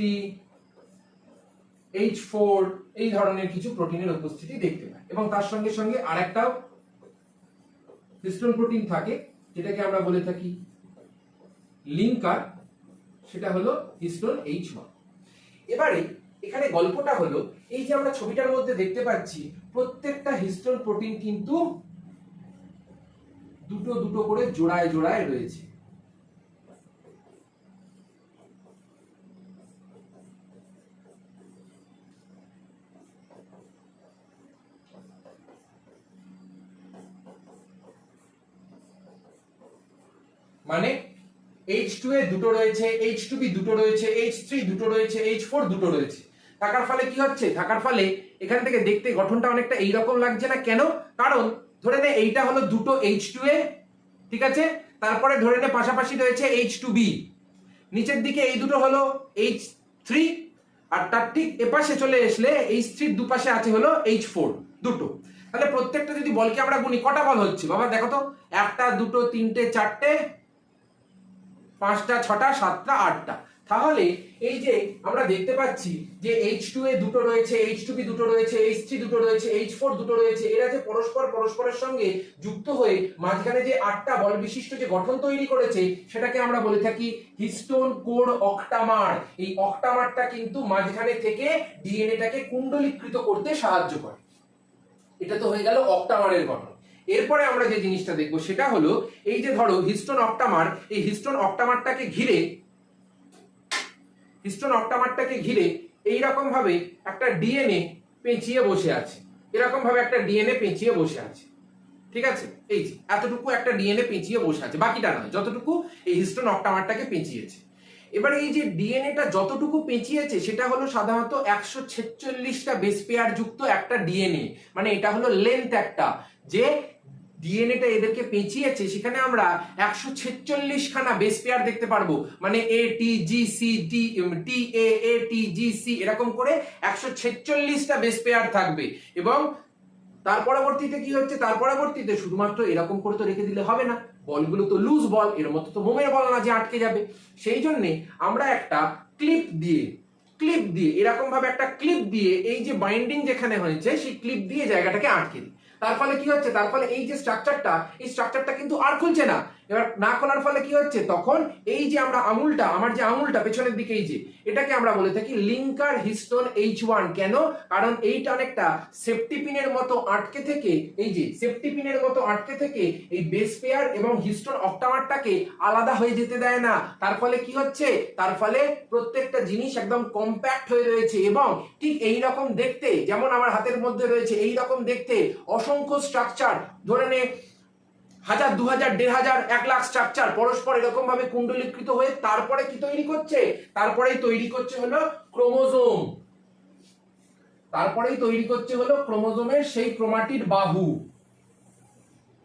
H4 এই ধরনের কিছু প্রোটিনের উপস্থিতি দেখতে পাই। এবং তার সঙ্গে সঙ্গে আরেকটা হিস্টোন প্রোটিন থাকে যেটাকে আমরা বলে থাকি লিঙ্কার, সেটা হলো হিস্টোন H1। এবারে এখানে গল্পটা হলো এই যে আমরা ছবিটার মধ্যে দেখতে পাচ্ছি প্রত্যেকটা হিস্টোন প্রোটিন কিন্তু দুটো দুটো করে জোড়ায় জোড়ায় রয়েছে। মানে H2A দুটো রয়েছে, H2B দুটো রয়েছে, H3 দুটো রয়েছে, H4 দুটো রয়েছে। থাকার ফলে কি হচ্ছে? থাকার ফলে এখান থেকে দেখতে গঠনটা অনেকটা এইরকম লাগছে না? কেন? কারণ ধরে নে এইটা হলো দুটো H2A, ঠিক আছে, তারপরে ধরে নে পাশাপাশি রয়েছে H2B, নিচের দিকে এই দুটো হলো H3, আর তার ঠিক এপাশে চলে আসলে H3 এর দুপাশে আছে হলো H4 দুটো। তাহলে প্রত্যেকটা যদি বলকে আমরা গুনি, কটা বল হচ্ছে বাবা দেখো তো? একটা, দুটো, তিনটে, চারটে, পাঁচটা, ছটা, সাতটা, আটটা। তাহলে এই যে আমরা দেখতে পাচ্ছি যে H2A দুটো রয়েছে, H2B দুটো রয়েছে, H3 দুটো রয়েছে, H4 দুটো রয়েছে, এরা যে পরস্পরের সঙ্গে যুক্ত হয়ে মাঝখানে যে আটটা বল বিশিষ্ট যে গঠন তৈরি করেছে সেটাকে আমরা বলে থাকি হিস্টোন কোর অক্টামার। এই অক্টামারটা কিন্তু মাঝখানে থেকে ডিএনএটাকে কুণ্ডলীকৃত করতে সাহায্য করে। এটা তো হয়ে গেল অক্টামারের গঠন। এরপরে আমরা যে জিনিসটা দেখব সেটা হলো এই যে ধরো হিস্টোন অক্টামার, এই হিস্টোন অক্টামারটাকে ঘিরে এইরকম ভাবে একটা ডিএনএ পেঁচিয়ে বসে আছে, এরকম ভাবে একটা ডিএনএ পেঁচিয়ে বসে আছে। ঠিক আছে, এই যে এতটুকু একটা ডিএনএ পেঁচিয়ে বসে আছে, বাকিটা নয়, যতটুকু এই হিস্টোন অক্টামারটাকে পেঁচিয়েছে। এবার এই যে ডিএনএটা যতটুকু পেঁচিয়েছে সেটা হলো সাধারণত 146টা বেস পেয়ার যুক্ত একটা ডিএনএ, মানে এটা হলো লেন্থ একটা, যে ডিএনএটা এদেরকে পেঁচিয়েছে সেখানে আমরা 146 খানা বেস পেয়ার দেখতে পারবো, মানে এ টি জি সি টি টি এ টি জি সি এরকম করে 146টা বেস পেয়ার থাকবে। এবং তার পরবর্তীতে কি হচ্ছে, তার পরবর্তীতে শুধুমাত্র এরকম করে তো রেখে দিলে হবে না, বলগুলো তো লুজ বল, এর মধ্যে তো মোমের বল না যে আটকে যাবে। সেই জন্য আমরা একটা ক্লিপ দিয়ে এরকম ভাবে একটা ক্লিপ দিয়ে এই যে বাইন্ডিং যেখানে হয়েছে সেই ক্লিপ দিয়ে জায়গাটাকে আটকে দিই। তার ফলে কি হচ্ছে, তার ফলে এই যে স্ট্রাকচারটা কিন্তু আর খুলছে না। এবার না খোলার ফলে কি হচ্ছে, তখন এই যে আমরা আঙুলটা, আমার যে আঙুলটা পেছনের দিকে, এই যে এটাকে আমরা বলে থাকি লিঙ্কার হিস্টোন H1। কেন? কারণ এইটা অনেকটা সেফটি পিনের মতো আটকে থেকে, এই যে সেফটি পিনের মতো আটকে থেকে এই বেস পেয়ার এবং হিস্টোন অক্টামারটাকে আলাদা হয়ে যেতে দেয় না। তার ফলে কি হচ্ছে, তার ফলে প্রত্যেকটা জিনিস একদম কম্প্যাক্ট হয়ে রয়েছে এবং ঠিক এই রকম দেখতে, যেমন আমার হাতের মধ্যে রয়েছে এই রকম দেখতে অসংখ্য স্ট্রাকচার, ধরে নে 1000, 2000, 1500, 1 লাখ স্ট্রাকচার পরস্পর এরকম ভাবে কুণ্ডলীকৃত হয়ে তারপরে কি তৈরি করছে, তারপরেই তৈরি করছে হলো ক্রোমোজোম, তারপরেই তৈরি করছে হলো ক্রোমোজোমের সেই ক্রোমাটিড বাহু।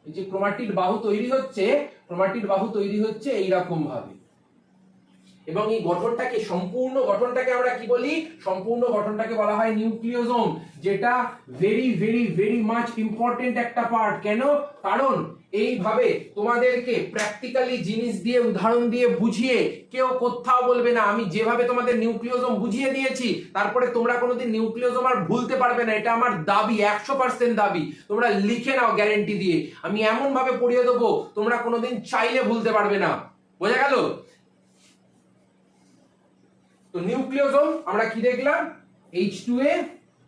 এই যে ক্রোমাটিড বাহু তৈরি হচ্ছে, ক্রোমাটিড বাহু তৈরি হচ্ছে এইরকম ভাবে। এবং এই গঠনটাকে, সম্পূর্ণ গঠনটাকে আমরা কি বলি, সম্পূর্ণ গঠনটাকে বলা হয় নিউক্লিওজোম, যেটা very very very much important একটা পার্ট। কেন? কারণ এইভাবে তোমাদেরকে প্র্যাকটিক্যালি জিনিস দিয়ে, উদাহরণ দিয়ে বুঝিয়ে কেউ কোথাও বলবে না আমি যেভাবে তোমাদের নিউক্লিওজোম বুঝিয়ে দিয়েছি তারপরে তোমরা কোনোদিন নিউক্লিওজোম আর ভুলতে পারবে না, এটা আমার দাবি, 100% দাবি। তোমরা লিখে নাও গ্যারেন্টি দিয়ে, আমি এমন ভাবে পড়িয়ে দেবো তোমরা কোনোদিন চাইলে ভুলতে পারবে না। বোঝা গেল? তো নিউক্লিওজোম আমরা কি দেখলাম, H2A,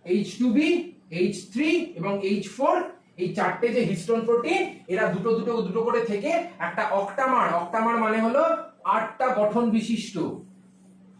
H2B, H3 এবং H4, এই চারটে যে হিস্টোন প্রোটিন, এরা দুটো দুটো দুটো করে থেকে একটা অক্টামার, অক্টামার মানে হলো 8টা গঠন বিশিষ্ট,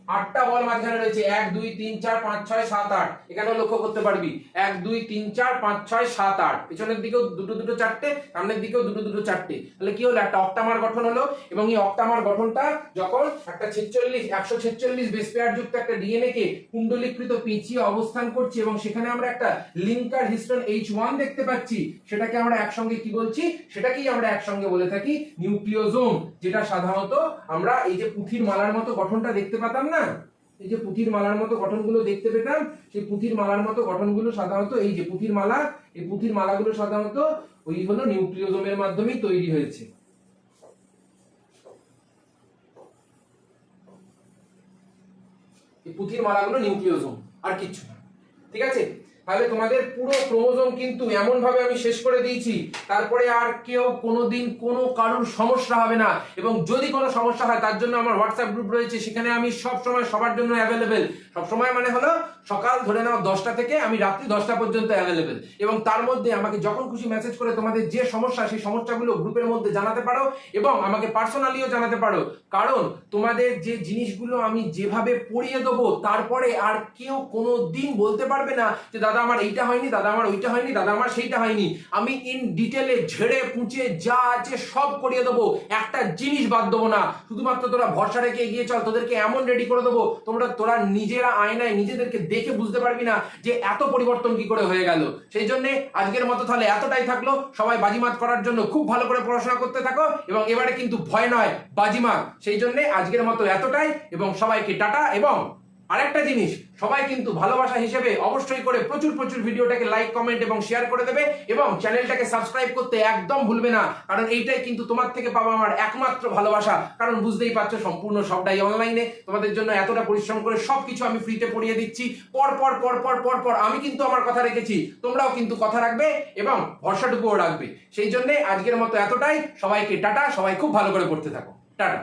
8টা বল মাঝখানে রয়েছে, 1 2 3 4 5 6 7 8, এখানে লক্ষ্য করতে পারবি 1 2 3 4 5 6 7 8, পিছনের দিকেও দুটো দুটো চারটে, সামনের দিকেও দুটো দুটো চারটে, তাহলে কি হলো, একটা অক্টামার গঠন হলো। এবং এই অক্টামার গঠনটা যখন একটা 146 বেস পেয়ার যুক্ত একটা ডিএনএ কে কুণ্ডলীকৃত পেঁচিয়ে অবস্থান করছে এবং সেখানে আমরা একটা লিঙ্কার হিস্টোন H1 দেখতে পাচ্ছি, সেটাকে আমরা একসঙ্গে কি বলছি, সেটাকেই আমরা একসঙ্গে বলে থাকি নিউক্লিওজোম। যেটা সাধারণত আমরা এই যে পুঁথির মালার মতো গঠনটা দেখতে পেতাম না, এই যে পুঁথির মালার মতো গঠনগুলো দেখতে পেতাম, সেই পুঁথির মালার মতো গঠনগুলো সাধারণত, এই যে পুঁথির মালা, এই পুঁথির মালাগুলো সাধারণত ওই হলো নিউক্লিওজোমের মাধ্যমেই তৈরি হয়েছে। এই পুঁথির মালাগুলো নিউক্লিওজোম, আর কিছু না। ঠিক আছে, তাহলে তোমাদের পুরো ক্রোমোজোম কিন্তু এমন ভাবে আমি শেষ করে দিয়েছি, তারপরে আর কেউ কোনোদিন কোনো কারোর সমস্যা হবে না। এবং যদি কোনো সমস্যা হয় তার জন্য আমার হোয়াটসঅ্যাপ গ্রুপ রয়েছে, সেখানে আমি সব সময় সবার জন্য অ্যাভেলেবেল। সব সময় মানে হলো সকাল ধরে নাও 10টা থেকে আমি রাত্রি 10টা পর্যন্ত অ্যাভেলেবেল। এবং তার মধ্যে আমাকে যখন খুশি মেসেজ করে তোমাদের যে সমস্যা, সেই সমস্যাগুলো গ্রুপের মধ্যে জানাতে পারো এবং আমাকে পার্সোনালিও জানাতে পারো। কারণ তোমাদের যে জিনিসগুলো আমি যেভাবে পড়িয়ে দেবো তারপরে আর কেউ কোনো দিন বলতে পারবে না যে দাদা আমার এইটা হয়নি, দাদা আমার ওইটা হয়নি, দাদা আমার সেইটা হয়নি। আমি ইন ডিটেলে ঝেড়ে পুঁচে যা আছে সব করিয়ে দেবো, একটা জিনিস বাদ দেবো না। শুধুমাত্র তোরা ভরসা রেখে এগিয়ে চল, তোদেরকে এমন রেডি করে দেবো তোরা নিজেরা আয়নায় নিজেদেরকে দেখে বুঝতে পারবি না যে এত পরিবর্তন কি করে হয়ে গেল। সেই জন্য আজকের মতো তাহলে এতটাই থাকলো। সবাই বাজিমাত করার জন্য খুব ভালো করে পড়াশোনা করতে থাকো এবং এবারে কিন্তু ভয় নয়, বাজিমাত। সেই জন্য আজকের মতো এতটাই এবং সবাইকে টাটা। এবং আরেকটা জিনিস, সবাই কিন্তু ভালোবাসা হিসেবে অবশ্যই করে প্রচুর প্রচুর ভিডিওটাকে লাইক, কমেন্ট এবং শেয়ার করে দেবে এবং চ্যানেলটাকে সাবস্ক্রাইব করতে একদম ভুলবে না, কারণ এইটাই কিন্তু তোমার থেকে পাওয়া আমার একমাত্র ভালোবাসা। কারণ বুঝতেই পারছো সম্পূর্ণ সবটাই অনলাইনে, তোমাদের জন্য এতটা পরিশ্রম করে সবকিছু আমি ফ্রিতে পড়িয়ে দিচ্ছি। পর আমি কিন্তু আমার কথা রেখেছি, তোমরাও কিন্তু কথা রাখবে এবং ভরসাটুকুও রাখবে। সেই জন্য আজকের মতো এতটাই। সবাইকে টাটা, সবাই খুব ভালো করে পড়তে থাকো, টাটা।